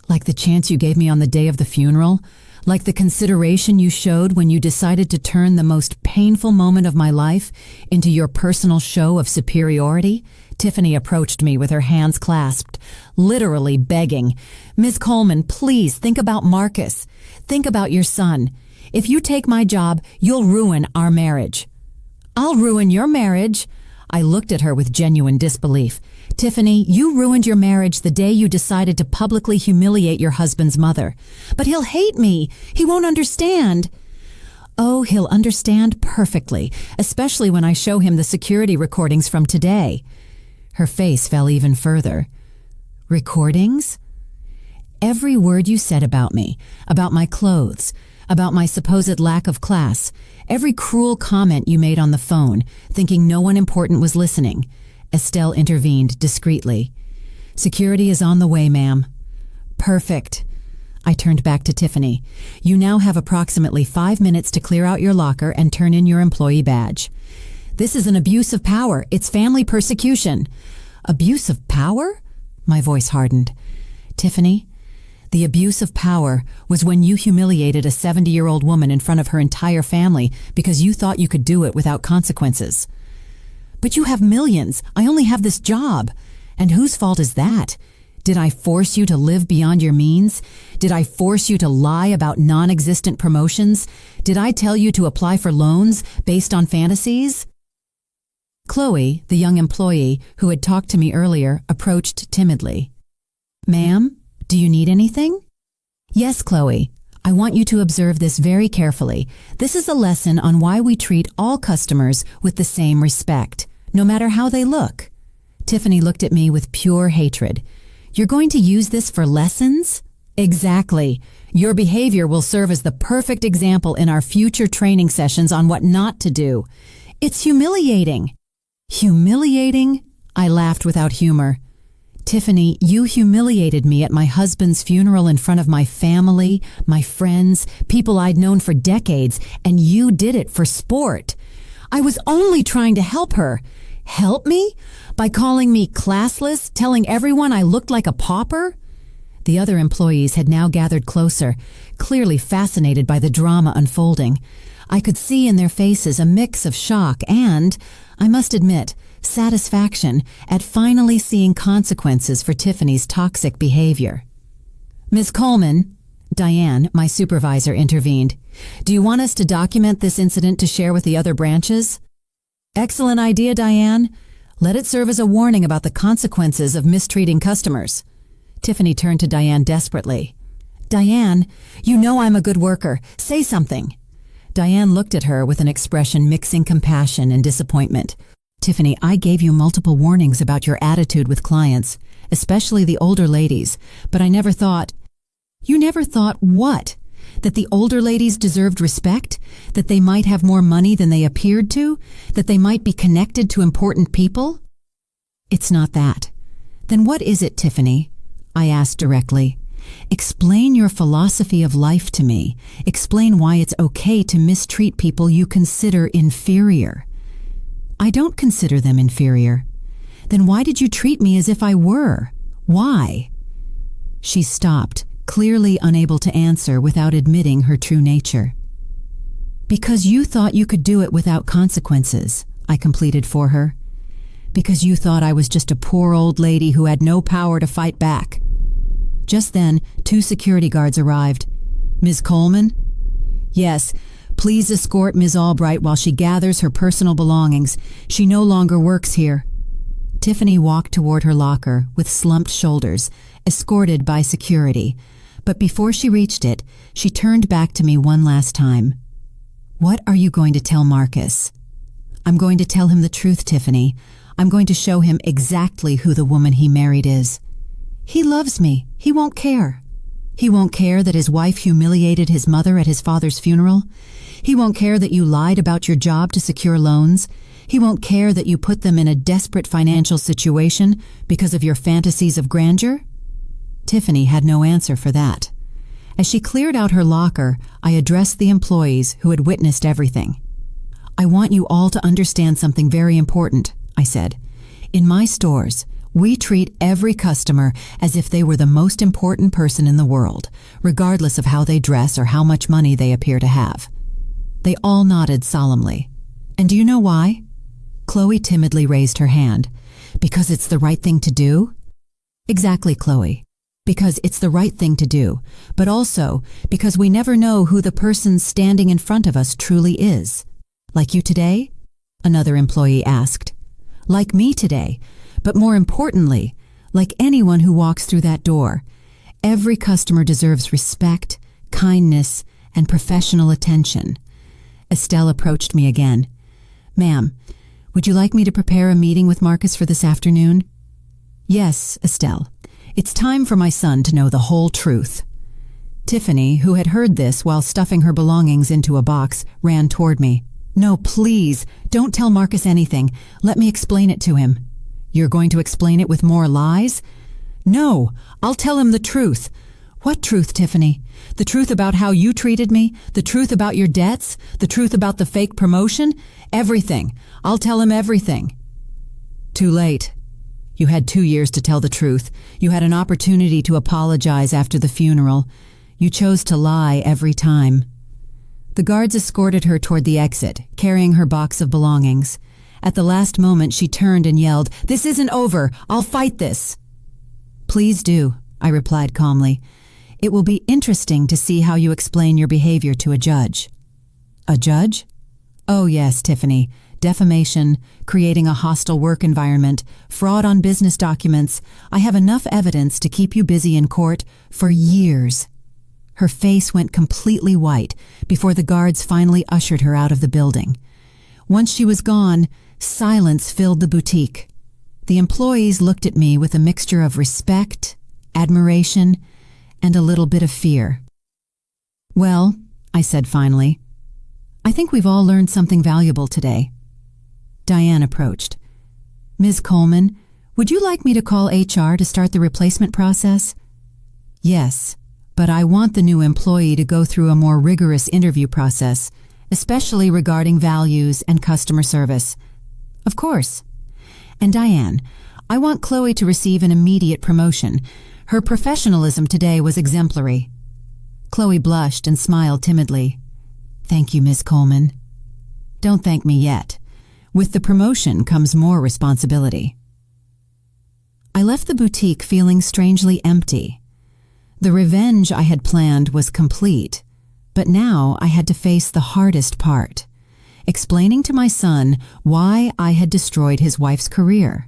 Like the chance you gave me on the day of the funeral? Like the consideration you showed when you decided to turn the most painful moment of my life into your personal show of superiority? Tiffany approached me with her hands clasped, literally begging. Ms. Coleman, please think about Marcus. Think about your son. If you take my job, you'll ruin our marriage. I'll ruin your marriage. I looked at her with genuine disbelief. Tiffany, you ruined your marriage the day you decided to publicly humiliate your husband's mother. But he'll hate me. He won't understand. Oh, he'll understand perfectly, especially when I show him the security recordings from today. Her face fell even further. Recordings? Every word you said about me, about my clothes, about my supposed lack of class, every cruel comment you made on the phone, thinking no one important was listening. Estelle intervened discreetly. Security is on the way, ma'am. Perfect. I turned back to Tiffany. You now have approximately 5 minutes to clear out your locker and turn in your employee badge. This is an abuse of power. It's family persecution. Abuse of power? My voice hardened. Tiffany, the abuse of power was when you humiliated a 70-year-old woman in front of her entire family because you thought you could do it without consequences. But you have millions. I only have this job. And whose fault is that? Did I force you to live beyond your means? Did I force you to lie about non-existent promotions? Did I tell you to apply for loans based on fantasies? Chloe, the young employee who had talked to me earlier, approached timidly. Ma'am, do you need anything? Yes, Chloe. I want you to observe this very carefully. This is a lesson on why we treat all customers with the same respect, no matter how they look. Tiffany looked at me with pure hatred. You're going to use this for lessons? Exactly. Your behavior will serve as the perfect example in our future training sessions on what not to do. It's humiliating. Humiliating? I laughed without humor. Tiffany, you humiliated me at my husband's funeral in front of my family, my friends, people I'd known for decades, and you did it for sport. I was only trying to help her. Help me? By calling me classless, telling everyone I looked like a pauper? The other employees had now gathered closer, clearly fascinated by the drama unfolding. I could see in their faces a mix of shock and, I must admit, satisfaction at finally seeing consequences for Tiffany's toxic behavior. Ms. Coleman, Diane, my supervisor, intervened. Do you want us to document this incident to share with the other branches? Excellent idea, Diane. Let it serve as a warning about the consequences of mistreating customers. Tiffany turned to Diane desperately. Diane, you know I'm a good worker. Say something. Diane looked at her with an expression mixing compassion and disappointment. Tiffany, I gave you multiple warnings about your attitude with clients, especially the older ladies, but I never thought... You never thought what? That the older ladies deserved respect? That they might have more money than they appeared to? That they might be connected to important people? It's not that. Then what is it, Tiffany? I asked directly. Explain your philosophy of life to me. Explain why it's okay to mistreat people you consider inferior. I don't consider them inferior. Then why did you treat me as if I were? Why? She stopped, clearly unable to answer without admitting her true nature. Because you thought you could do it without consequences, I completed for her. Because you thought I was just a poor old lady who had no power to fight back. Just then, 2 security guards arrived. Ms. Coleman? Yes, please escort Ms. Albright while she gathers her personal belongings. She no longer works here. Tiffany walked toward her locker with slumped shoulders, escorted by security. But before she reached it, she turned back to me one last time. What are you going to tell Marcus? I'm going to tell him the truth, Tiffany. I'm going to show him exactly who the woman he married is. He loves me. He won't care. He won't care that his wife humiliated his mother at his father's funeral. He won't care that you lied about your job to secure loans. He won't care that you put them in a desperate financial situation because of your fantasies of grandeur. Tiffany had no answer for that. As she cleared out her locker, I addressed the employees who had witnessed everything. I want you all to understand something very important, I said. In my stores, we treat every customer as if they were the most important person in the world, regardless of how they dress or how much money they appear to have. They all nodded solemnly. And do you know why? Chloe timidly raised her hand. Because it's the right thing to do? Exactly, Chloe. Because it's the right thing to do, but also because we never know who the person standing in front of us truly is. Like you today? Another employee asked. Like me today, but more importantly, like anyone who walks through that door. Every customer deserves respect, kindness, and professional attention. Estelle approached me again. Ma'am, would you like me to prepare a meeting with Marcus for this afternoon? Yes, Estelle. It's time for my son to know the whole truth. Tiffany, who had heard this while stuffing her belongings into a box, ran toward me. No, please, don't tell Marcus anything. Let me explain it to him. You're going to explain it with more lies? No, I'll tell him the truth. What truth, Tiffany? The truth about how you treated me? The truth about your debts? The truth about the fake promotion? Everything. I'll tell him everything. Too late. You had 2 years to tell the truth. You had an opportunity to apologize after the funeral. You chose to lie every time. The guards escorted her toward the exit, carrying her box of belongings. At the last moment, she turned and yelled, "This isn't over! I'll fight this!" Please do, I replied calmly. It will be interesting to see how you explain your behavior to a judge. A judge? Oh yes, Tiffany. Defamation, creating a hostile work environment, fraud on business documents. I have enough evidence to keep you busy in court for years. Her face went completely white before the guards finally ushered her out of the building. Once she was gone, silence filled the boutique. The employees looked at me with a mixture of respect, admiration, and a little bit of fear. Well, I said finally, I think we've all learned something valuable today. Diane approached. Ms. Coleman, would you like me to call HR to start the replacement process? Yes, but I want the new employee to go through a more rigorous interview process, especially regarding values and customer service. Of course. And Diane, I want Chloe to receive an immediate promotion. Her professionalism today was exemplary. Chloe blushed and smiled timidly. Thank you, Ms. Coleman. Don't thank me yet. With the promotion comes more responsibility. I left the boutique feeling strangely empty. The revenge I had planned was complete, but now I had to face the hardest part, explaining to my son why I had destroyed his wife's career.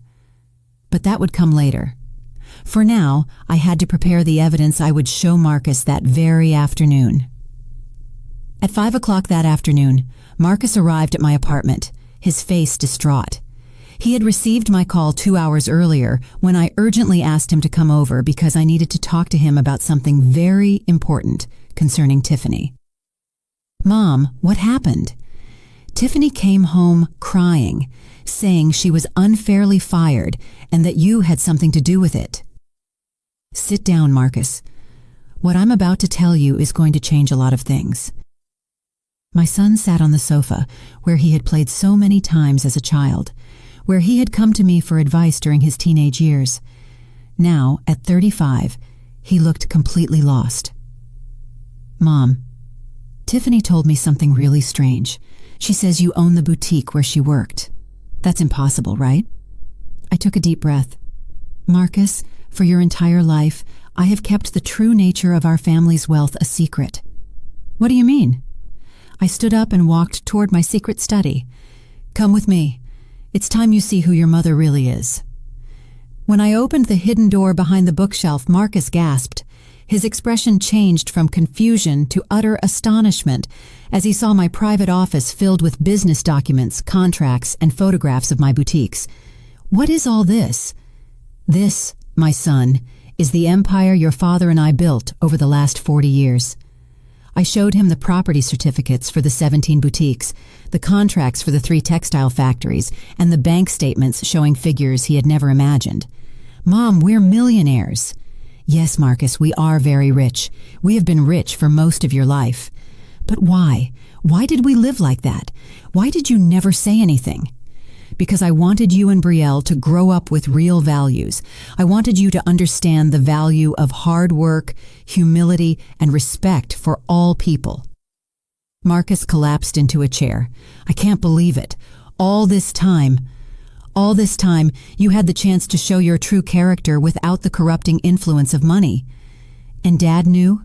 But that would come later. For now, I had to prepare the evidence I would show Marcus that very afternoon. At 5 o'clock that afternoon, Marcus arrived at my apartment, his face distraught. He had received my call 2 hours earlier when I urgently asked him to come over because I needed to talk to him about something very important concerning Tiffany. "Mom, what happened?" "Tiffany came home crying, saying she was unfairly fired and that you had something to do with it." "Sit down, Marcus. What I'm about to tell you is going to change a lot of things." My son sat on the sofa, where he had played so many times as a child, where he had come to me for advice during his teenage years. Now, at 35, he looked completely lost. "Mom, Tiffany told me something really strange. She says you own the boutique where she worked. That's impossible, right?" I took a deep breath. "Marcus, for your entire life, I have kept the true nature of our family's wealth a secret." "What do you mean?" I stood up and walked toward my secret study. "Come with me. It's time you see who your mother really is." When I opened the hidden door behind the bookshelf, Marcus gasped. His expression changed from confusion to utter astonishment as he saw my private office filled with business documents, contracts, and photographs of my boutiques. "What is all this?" "This, my son, is the empire your father and I built over the last 40 years. I showed him the property certificates for the 17 boutiques, the contracts for the 3 textile factories, and the bank statements showing figures he had never imagined. "Mom, we're millionaires." "Yes, Marcus, we are very rich. We have been rich for most of your life. But why? Why did we live like that? Why did you never say anything?" "Because I wanted you and Brielle to grow up with real values. I wanted you to understand the value of hard work, humility, and respect for all people." Marcus collapsed into a chair. "I can't believe it. All this time, you had the chance to show your true character without the corrupting influence of money. And Dad knew?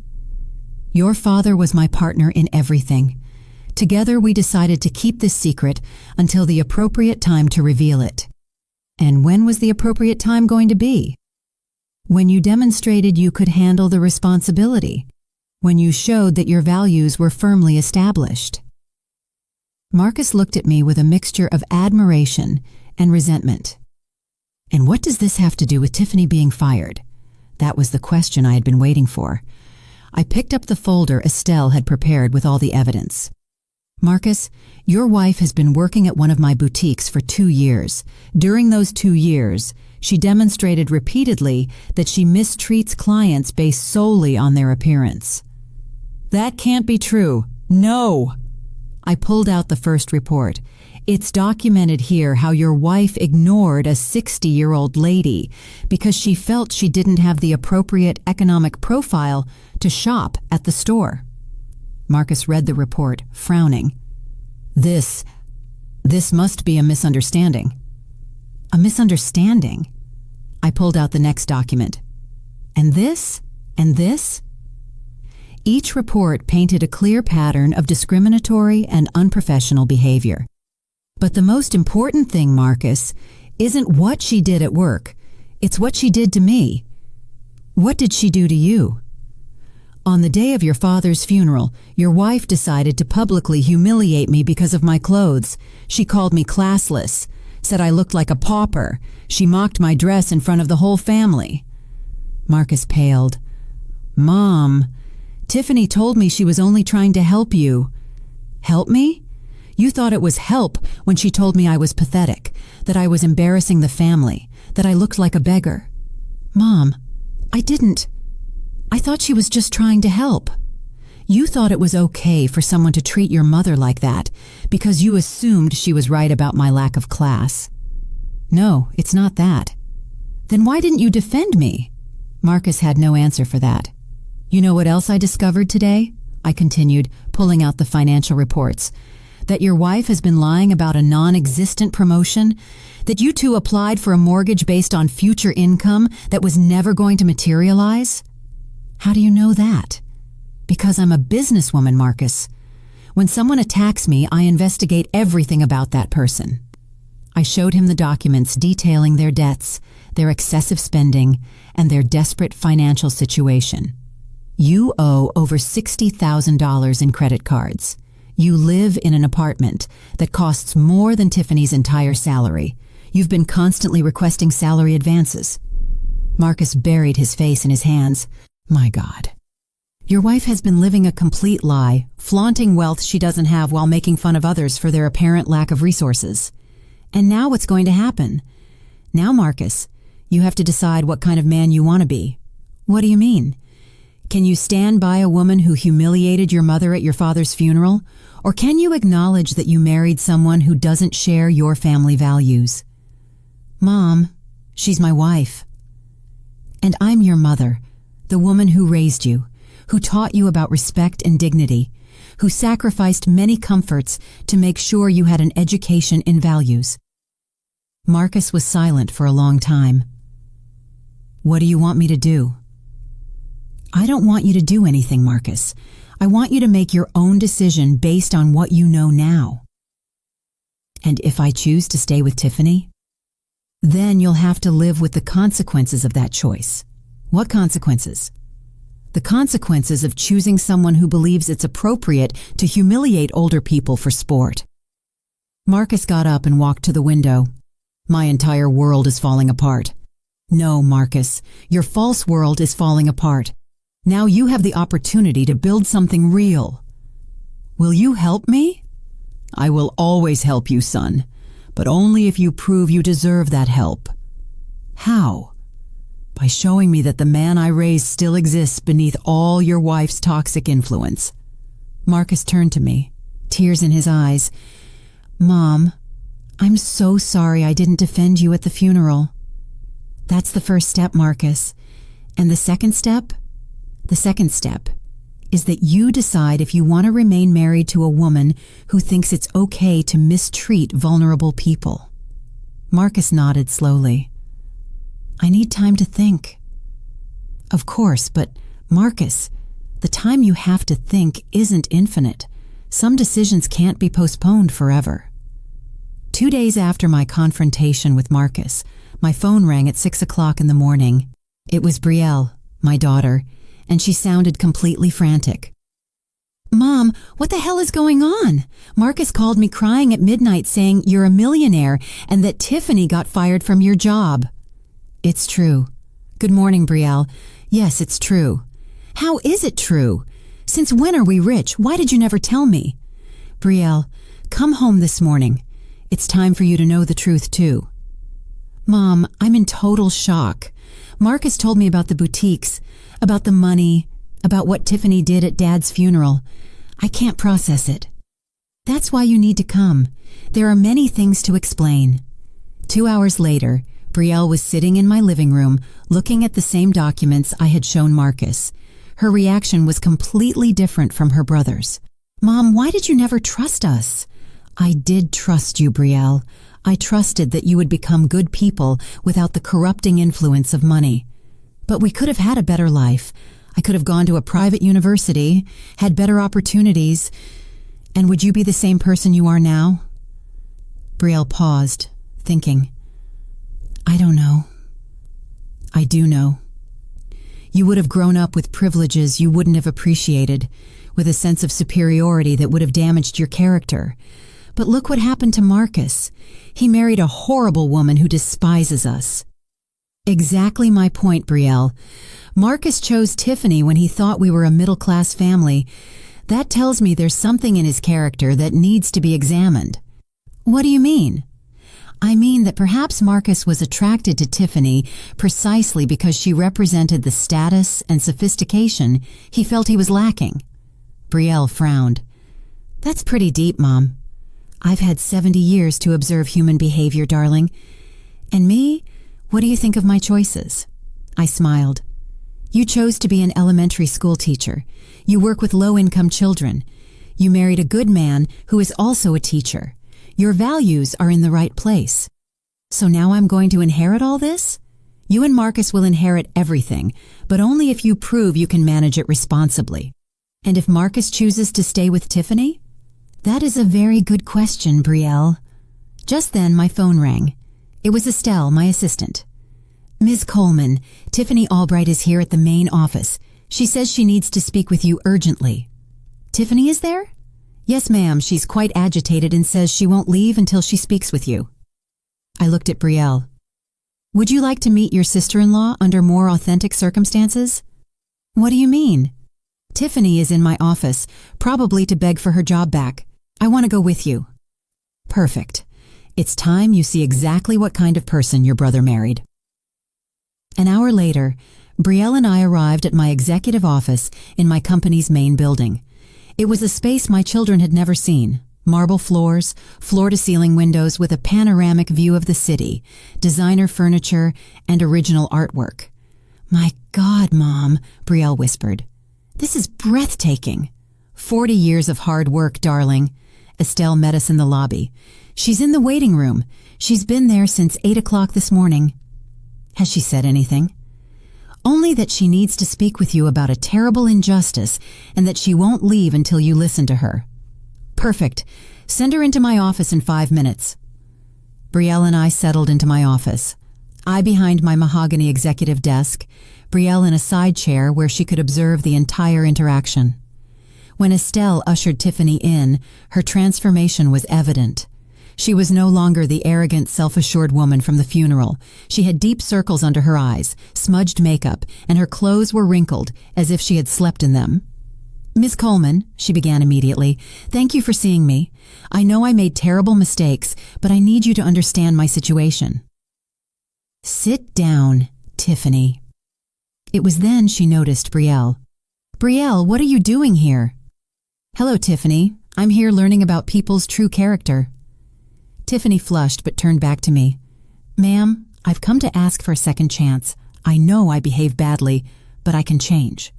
Your father was my partner in everything. Together we decided to keep this secret until the appropriate time to reveal it." "And when was the appropriate time going to be?" "When you demonstrated you could handle the responsibility. When you showed that your values were firmly established." Marcus looked at me with a mixture of admiration and resentment. "And what does this have to do with Tiffany being fired?" That was the question I had been waiting for. I picked up the folder Estelle had prepared with all the evidence. "Marcus, your wife has been working at one of my boutiques for 2 years. During those 2 years, she demonstrated repeatedly that she mistreats clients based solely on their appearance." "That can't be true. No!" I pulled out the first report. "It's documented here how your wife ignored a 60-year-old lady because she felt she didn't have the appropriate economic profile to shop at the store." Marcus read the report, frowning. This must be a misunderstanding." "A misunderstanding?" I pulled out the next document. "And this? And this?" Each report painted a clear pattern of discriminatory and unprofessional behavior. "But the most important thing, Marcus, isn't what she did at work. It's what she did to me. What did she do to you? On the day of your father's funeral, your wife decided to publicly humiliate me because of my clothes. She called me classless, said I looked like a pauper. She mocked my dress in front of the whole family." Marcus paled. "Mom, Tiffany told me she was only trying to help you." "Help me? You thought it was help when she told me I was pathetic, that I was embarrassing the family, that I looked like a beggar." "Mom, I didn't. I thought she was just trying to help. You thought it was okay for someone to treat your mother like that because you assumed she was right about my lack of class." "No, it's not that." "Then why didn't you defend me?" Marcus had no answer for that. "You know what else I discovered today?" I continued, pulling out the financial reports. "That your wife has been lying about a non-existent promotion, that you two applied for a mortgage based on future income that was never going to materialize." "How do you know that?" "Because I'm a businesswoman, Marcus. When someone attacks me, I investigate everything about that person." I showed him the documents detailing their debts, their excessive spending, and their desperate financial situation. "You owe over $60,000 in credit cards. You live in an apartment that costs more than Tiffany's entire salary. You've been constantly requesting salary advances. Marcus buried his face in his hands. My God. Your wife has been living a complete lie, flaunting wealth she doesn't have while making fun of others for their apparent lack of resources. And now what's going to happen? Now, Marcus, you have to decide what kind of man you want to be. What do you mean? Can you stand by a woman who humiliated your mother at your father's funeral? Or can you acknowledge that you married someone who doesn't share your family values? Mom, she's my wife. And I'm your mother, the woman who raised you, who taught you about respect and dignity, who sacrificed many comforts to make sure you had an education in values. Marcus was silent for a long time. What do you want me to do? I don't want you to do anything, Marcus. I want you to make your own decision based on what you know now. And if I choose to stay with Tiffany? Then you'll have to live with the consequences of that choice. What consequences? The consequences of choosing someone who believes it's appropriate to humiliate older people for sport. Marcus got up and walked to the window. My entire world is falling apart. No, Marcus, your false world is falling apart. Now you have the opportunity to build something real. Will you help me? I will always help you, son, but only if you prove you deserve that help. How? By showing me that the man I raised still exists beneath all your wife's toxic influence. Marcus turned to me, tears in his eyes. Mom, I'm so sorry I didn't defend you at the funeral. That's the first step, Marcus. And the second step? The second step is that you decide if you want to remain married to a woman who thinks it's okay to mistreat vulnerable people. Marcus nodded slowly. I need time to think. Of course, but Marcus, the time you have to think isn't infinite. Some decisions can't be postponed forever. 2 days after my confrontation with Marcus, my phone rang at 6 o'clock in the morning. It was Brielle, my daughter, and she sounded completely frantic. Mom, what the hell is going on? Marcus called me crying at midnight saying you're a millionaire and that Tiffany got fired from your job. It's true. Good morning, Brielle. Yes, it's true. How is it true? Since when are we rich? Why did you never tell me? Brielle, come home this morning. It's time for you to know the truth, too. Mom, I'm in total shock. Marcus told me about the boutiques, about the money, about what Tiffany did at Dad's funeral. I can't process it. That's why you need to come. There are many things to explain. 2 hours later, Brielle was sitting in my living room, looking at the same documents I had shown Marcus. Her reaction was completely different from her brother's. Mom, why did you never trust us? I did trust you, Brielle. I trusted that you would become good people without the corrupting influence of money. But we could have had a better life. I could have gone to a private university, had better opportunities. And would you be the same person you are now? Brielle paused, thinking. I don't know. I do know. You would have grown up with privileges you wouldn't have appreciated, with a sense of superiority that would have damaged your character. But look what happened to Marcus. He married a horrible woman who despises us. Exactly my point, Brielle. Marcus chose Tiffany when he thought we were a middle-class family. That tells me there's something in his character that needs to be examined. What do you mean? I mean that perhaps Marcus was attracted to Tiffany precisely because she represented the status and sophistication he felt he was lacking. Brielle frowned. That's pretty deep, Mom. I've had 70 years to observe human behavior, darling. And me? What do you think of my choices? I smiled. You chose to be an elementary school teacher. You work with low-income children. You married a good man who is also a teacher. Your values are in the right place. So now I'm going to inherit all this? You and Marcus will inherit everything, but only if you prove you can manage it responsibly. And if Marcus chooses to stay with Tiffany? That is a very good question, Brielle. Just then my phone rang. It was Estelle, my assistant. Ms. Coleman, Tiffany Albright is here at the main office. She says she needs to speak with you urgently. Tiffany is there? Yes, ma'am. She's quite agitated and says she won't leave until she speaks with you. I looked at Brielle. Would you like to meet your sister-in-law under more authentic circumstances? What do you mean? Tiffany is in my office, probably to beg for her job back. I want to go with you. Perfect. It's time you see exactly what kind of person your brother married. An hour later, Brielle and I arrived at my executive office in my company's main building. It was a space my children had never seen. Marble floors, floor-to-ceiling windows with a panoramic view of the city, designer furniture, and original artwork. My God, Mom, Brielle whispered. This is breathtaking. 40 years of hard work, darling. Estelle met us in the lobby. She's in the waiting room. She's been there since 8 o'clock this morning. Has she said anything? Only that she needs to speak with you about a terrible injustice and that she won't leave until you listen to her. Perfect. Send her into my office in 5 minutes. Brielle and I settled into my office. I behind my mahogany executive desk, Brielle in a side chair where she could observe the entire interaction. When Estelle ushered Tiffany in, her transformation was evident. She was no longer the arrogant, self-assured woman from the funeral. She had deep circles under her eyes, smudged makeup, and her clothes were wrinkled as if she had slept in them. Miss Coleman, she began immediately, thank you for seeing me. I know I made terrible mistakes, but I need you to understand my situation. Sit down, Tiffany. It was then she noticed Brielle. Brielle, what are you doing here? Hello, Tiffany. I'm here learning about people's true character. Tiffany flushed but turned back to me. Ma'am, I've come to ask for a second chance. I know I behave badly, but I can change.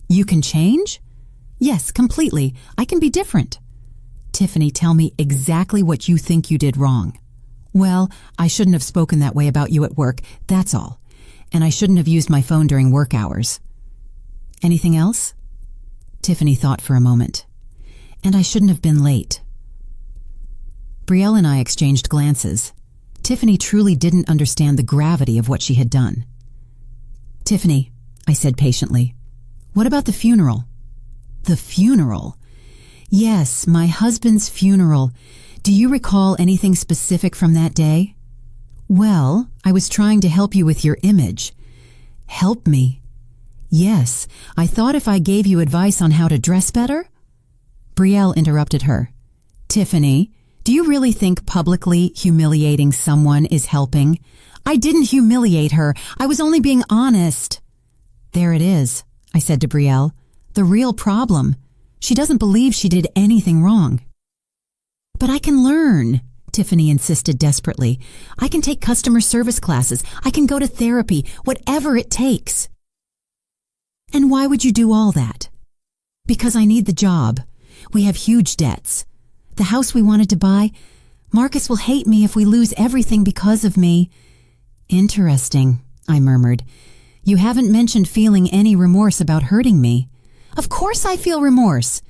You can change? Yes, completely. I can be different. Tiffany, tell me exactly what you think you did wrong. Well, I shouldn't have spoken that way about you at work, that's all. And I shouldn't have used my phone during work hours. Anything else? Tiffany thought for a moment. And I shouldn't have been late. Brielle and I exchanged glances. Tiffany truly didn't understand the gravity of what she had done. Tiffany, I said patiently, what about the funeral? The funeral? Yes, my husband's funeral. Do you recall anything specific from that day? Well, I was trying to help you with your image. Help me? Yes, I thought if I gave you advice on how to dress better? Brielle interrupted her. Tiffany, do you really think publicly humiliating someone is helping? I didn't humiliate her. I was only being honest. There it is, I said to Brielle. The real problem. She doesn't believe she did anything wrong. But I can learn, Tiffany insisted desperately. I can take customer service classes. I can go to therapy, whatever it takes. And why would you do all that? Because I need the job. We have huge debts. The house we wanted to buy, Marcus will hate me if we lose everything because of me. Interesting, I murmured. You haven't mentioned feeling any remorse about hurting me. Of course I feel remorse.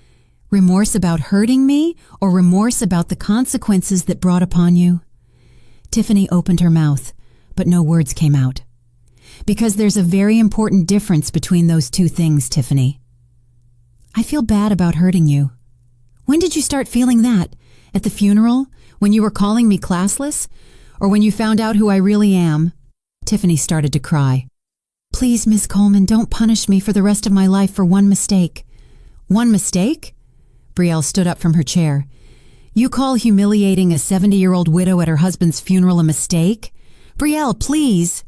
Remorse about hurting me or remorse about the consequences that brought upon you? Tiffany opened her mouth, but no words came out. Because there's a very important difference between those two things, Tiffany. I feel bad about hurting you. When did you start feeling that? At the funeral? When you were calling me classless? Or when you found out who I really am? Tiffany started to cry. Please, Miss Coleman, don't punish me for the rest of my life for one mistake. One mistake? Brielle stood up from her chair. You call humiliating a 70-year-old widow at her husband's funeral a mistake? Brielle, please.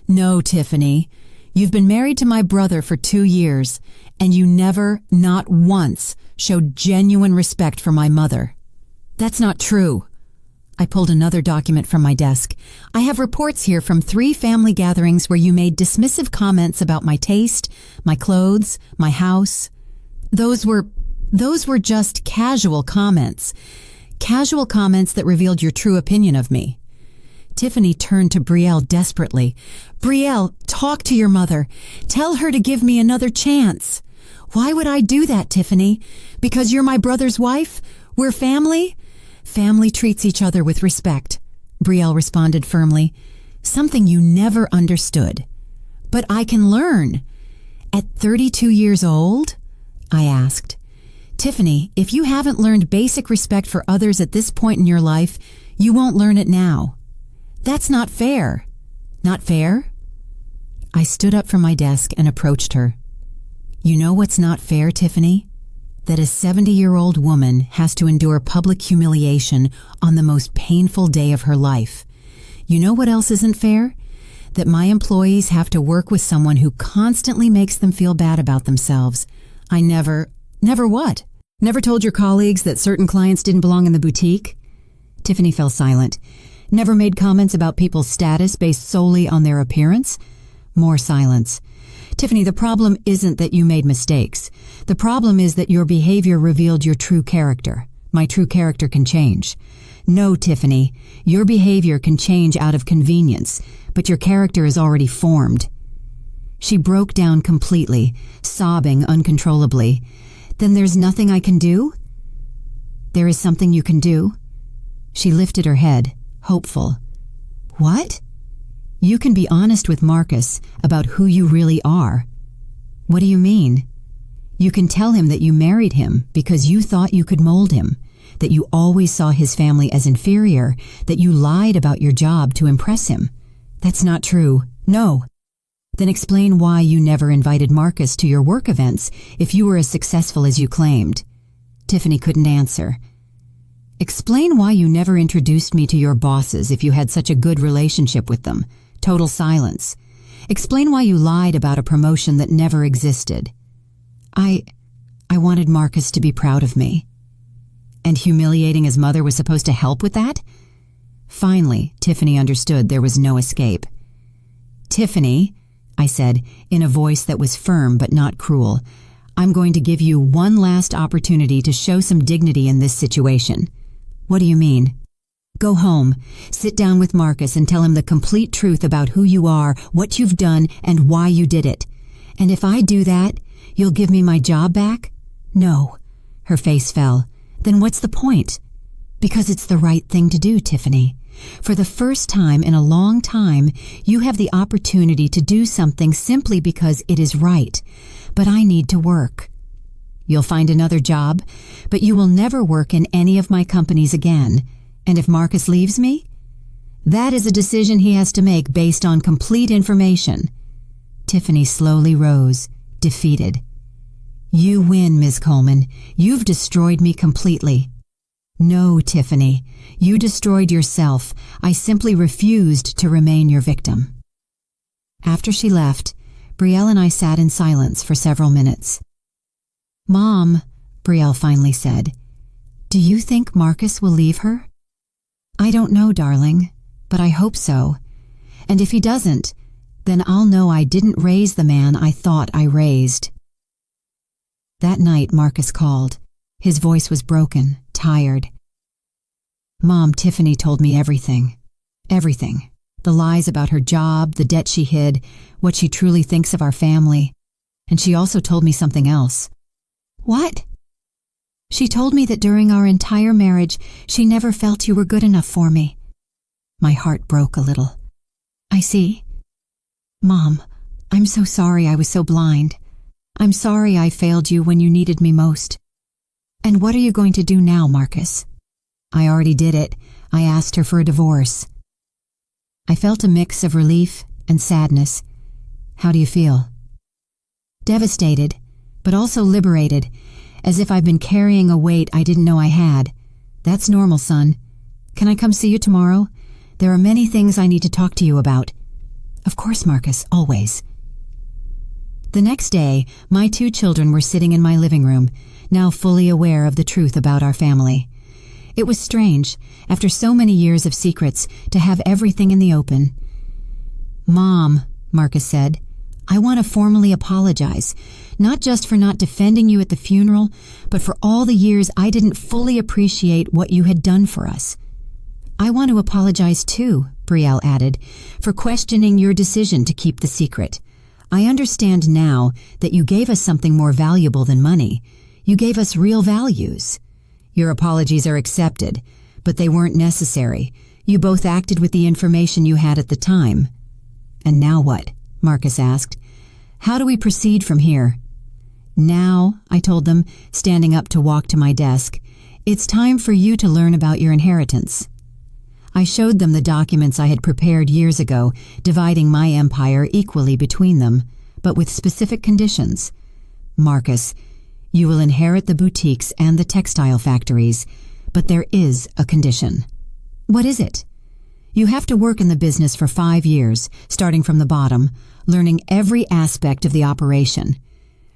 No, Tiffany. You've been married to my brother for 2 years, and you never, not once, showed genuine respect for my mother. That's not true. I pulled another document from my desk. I have reports here from 3 family gatherings where you made dismissive comments about my taste, my clothes, my house. Those were just casual comments. Casual comments that revealed your true opinion of me. Tiffany turned to Brielle desperately. Brielle, talk to your mother. Tell her to give me another chance. Why would I do that, Tiffany? Because you're my brother's wife? We're family? Family treats each other with respect, Brielle responded firmly. Something you never understood. But I can learn. At 32 years old? I asked. Tiffany, if you haven't learned basic respect for others at this point in your life, you won't learn it now. That's not fair. Not fair? I stood up from my desk and approached her. You know what's not fair, Tiffany? That a 70-year-old woman has to endure public humiliation on the most painful day of her life. You know what else isn't fair? That my employees have to work with someone who constantly makes them feel bad about themselves. I never what? Never told your colleagues that certain clients didn't belong in the boutique? Tiffany fell silent. Never made comments about people's status based solely on their appearance? More silence. Tiffany, the problem isn't that you made mistakes. The problem is that your behavior revealed your true character. My true character can change. No, Tiffany, your behavior can change out of convenience, but your character is already formed. She broke down completely, sobbing uncontrollably. Then there's nothing I can do? There is something you can do. She lifted her head, hopeful. What? You can be honest with Marcus about who you really are. What do you mean? You can tell him that you married him because you thought you could mold him, that you always saw his family as inferior, that you lied about your job to impress him. That's not true. No. Then explain why you never invited Marcus to your work events if you were as successful as you claimed. Tiffany couldn't answer. Explain why you never introduced me to your bosses if you had such a good relationship with them. Total silence. Explain why you lied about a promotion that never existed. I wanted Marcus to be proud of me. And humiliating his mother was supposed to help with that? Finally, Tiffany understood there was no escape. Tiffany, I said, in a voice that was firm but not cruel, I'm going to give you one last opportunity to show some dignity in this situation. What do you mean? Go home, sit down with Marcus and tell him the complete truth about who you are, what you've done, and why you did it. And if I do that, you'll give me my job back? No. Her face fell. Then what's the point? Because it's the right thing to do, Tiffany. For the first time in a long time, you have the opportunity to do something simply because it is right. But I need to work. You'll find another job, but you will never work in any of my companies again. And if Marcus leaves me? That is a decision he has to make based on complete information. Tiffany slowly rose, defeated. You win, Ms. Coleman. You've destroyed me completely. No, Tiffany. You destroyed yourself. I simply refused to remain your victim. After she left, Brielle and I sat in silence for several minutes. Mom, Brielle finally said, do you think Marcus will leave her? I don't know, darling, but I hope so. And if he doesn't, then I'll know I didn't raise the man I thought I raised. That night, Marcus called. His voice was broken, tired. Mom, Tiffany told me everything. Everything. The lies about her job, the debt she hid, what she truly thinks of our family. And she also told me something else. What? She told me that during our entire marriage, she never felt you were good enough for me. My heart broke a little. I see. Mom, I'm so sorry I was so blind. I'm sorry I failed you when you needed me most. And what are you going to do now, Marcus? I already did it. I asked her for a divorce. I felt a mix of relief and sadness. How do you feel? Devastated, but also liberated, as if I've been carrying a weight I didn't know I had. That's normal, son. Can I come see you tomorrow? There are many things I need to talk to you about. Of course, Marcus, always. The next day, my 2 children were sitting in my living room, now fully aware of the truth about our family. It was strange, after so many years of secrets, to have everything in the open. Mom, Marcus said, I want to formally apologize, not just for not defending you at the funeral, but for all the years I didn't fully appreciate what you had done for us. I want to apologize too, Brielle added, for questioning your decision to keep the secret. I understand now that you gave us something more valuable than money. You gave us real values. Your apologies are accepted, but they weren't necessary. You both acted with the information you had at the time. And now what? Marcus asked. How do we proceed from here? Now, I told them, standing up to walk to my desk, it's time for you to learn about your inheritance. I showed them the documents I had prepared years ago, dividing my empire equally between them, but with specific conditions. Marcus, you will inherit the boutiques and the textile factories, but there is a condition. What is it? You have to work in the business for 5 years, starting from the bottom, learning every aspect of the operation.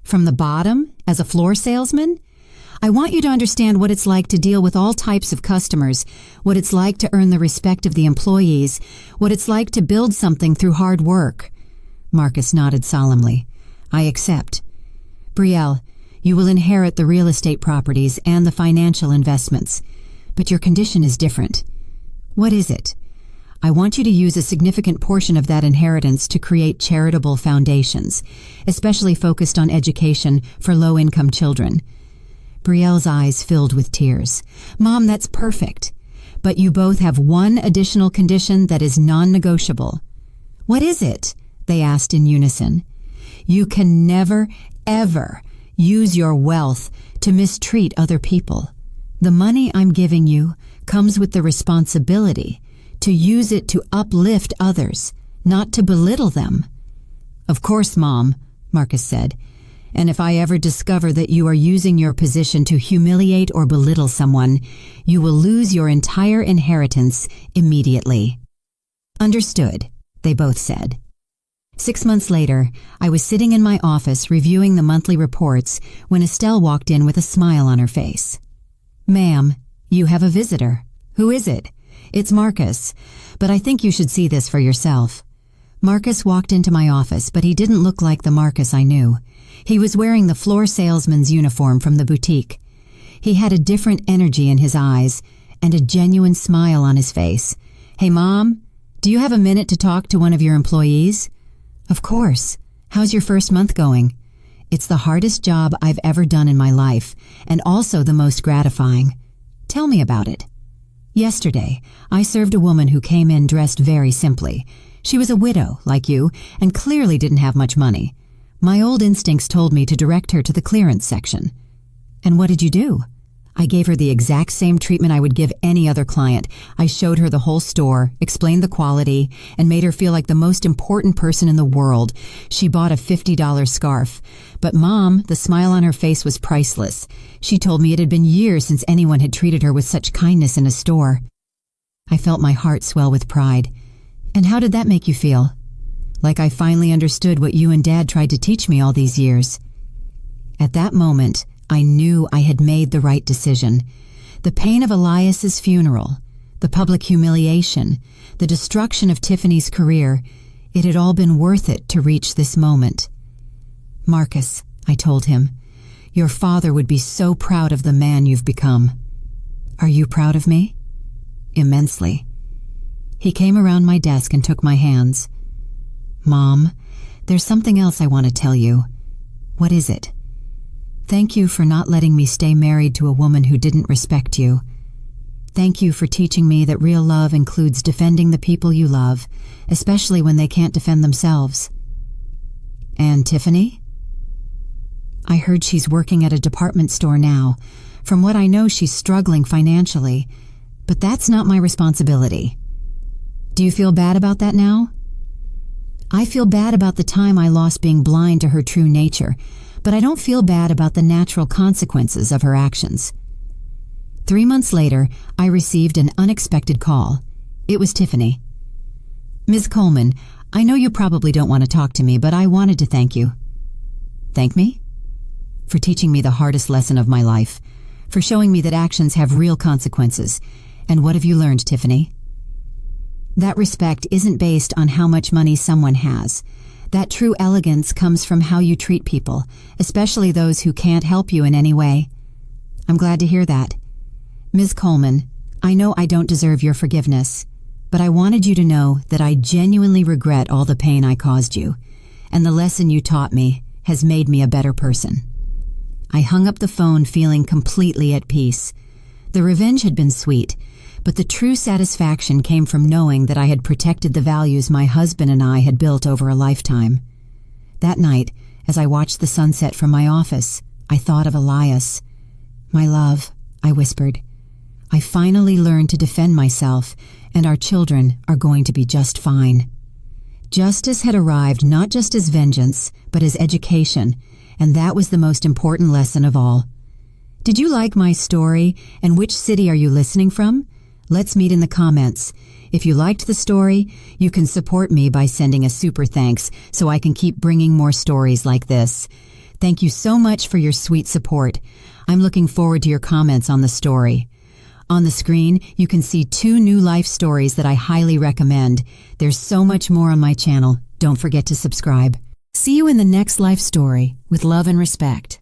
From the bottom, as a floor salesman? I want you to understand what it's like to deal with all types of customers, what it's like to earn the respect of the employees, what it's like to build something through hard work. Marcus nodded solemnly. I accept. Brielle, you will inherit the real estate properties and the financial investments, but your condition is different. What is it? I want you to use a significant portion of that inheritance to create charitable foundations, especially focused on education for low-income children. Brielle's eyes filled with tears. Mom, that's perfect. But you both have one additional condition that is non-negotiable. What is it? They asked in unison. You can never, ever use your wealth to mistreat other people. The money I'm giving you comes with the responsibility to use it to uplift others, not to belittle them. Of course, Mom, Marcus said. And if I ever discover that you are using your position to humiliate or belittle someone, you will lose your entire inheritance immediately. Understood, they both said. 6 months later, I was sitting in my office reviewing the monthly reports when Estelle walked in with a smile on her face. Ma'am, you have a visitor. Who is it? It's Marcus, but I think you should see this for yourself. Marcus walked into my office, but he didn't look like the Marcus I knew. He was wearing the floor salesman's uniform from the boutique. He had a different energy in his eyes and a genuine smile on his face. Hey, Mom, do you have a minute to talk to one of your employees? Of course. How's your first month going? It's the hardest job I've ever done in my life, and also the most gratifying. Tell me about it. Yesterday, I served a woman who came in dressed very simply. She was a widow, like you, and clearly didn't have much money. My old instincts told me to direct her to the clearance section. And what did you do? I gave her the exact same treatment I would give any other client. I showed her the whole store, explained the quality, and made her feel like the most important person in the world. She bought a $50 scarf. But Mom, the smile on her face was priceless. She told me it had been years since anyone had treated her with such kindness in a store. I felt my heart swell with pride. And how did that make you feel? Like I finally understood what you and Dad tried to teach me all these years. At that moment, I knew I had made the right decision. The pain of Elias's funeral, the public humiliation, the destruction of Tiffany's career, it had all been worth it to reach this moment. Marcus, I told him, your father would be so proud of the man you've become. Are you proud of me? Immensely. He came around my desk and took my hands. Mom, there's something else I want to tell you. What is it? Thank you for not letting me stay married to a woman who didn't respect you. Thank you for teaching me that real love includes defending the people you love, especially when they can't defend themselves. And Tiffany? I heard she's working at a department store now. From what I know, she's struggling financially, but that's not my responsibility. Do you feel bad about that now? I feel bad about the time I lost being blind to her true nature, but I don't feel bad about the natural consequences of her actions. 3 months later, I received an unexpected call. It was Tiffany. Ms. Coleman, I know you probably don't want to talk to me, but I wanted to thank you. Thank me? For teaching me the hardest lesson of my life, for showing me that actions have real consequences. And what have you learned, Tiffany? That respect isn't based on how much money someone has. That true elegance comes from how you treat people, especially those who can't help you in any way. I'm glad to hear that. Ms. Coleman, I know I don't deserve your forgiveness, but I wanted you to know that I genuinely regret all the pain I caused you, and the lesson you taught me has made me a better person. I hung up the phone feeling completely at peace. The revenge had been sweet, but the true satisfaction came from knowing that I had protected the values my husband and I had built over a lifetime. That night, as I watched the sunset from my office, I thought of Elias. My love, I whispered, I finally learned to defend myself, and our children are going to be just fine. Justice had arrived not just as vengeance, but as education, and that was the most important lesson of all. Did you like my story, and which city are you listening from? Let's meet in the comments. If you liked the story, you can support me by sending a super thanks so I can keep bringing more stories like this. Thank you so much for your sweet support. I'm looking forward to your comments on the story. On the screen, you can see 2 new life stories that I highly recommend. There's so much more on my channel. Don't forget to subscribe. See you in the next life story with love and respect.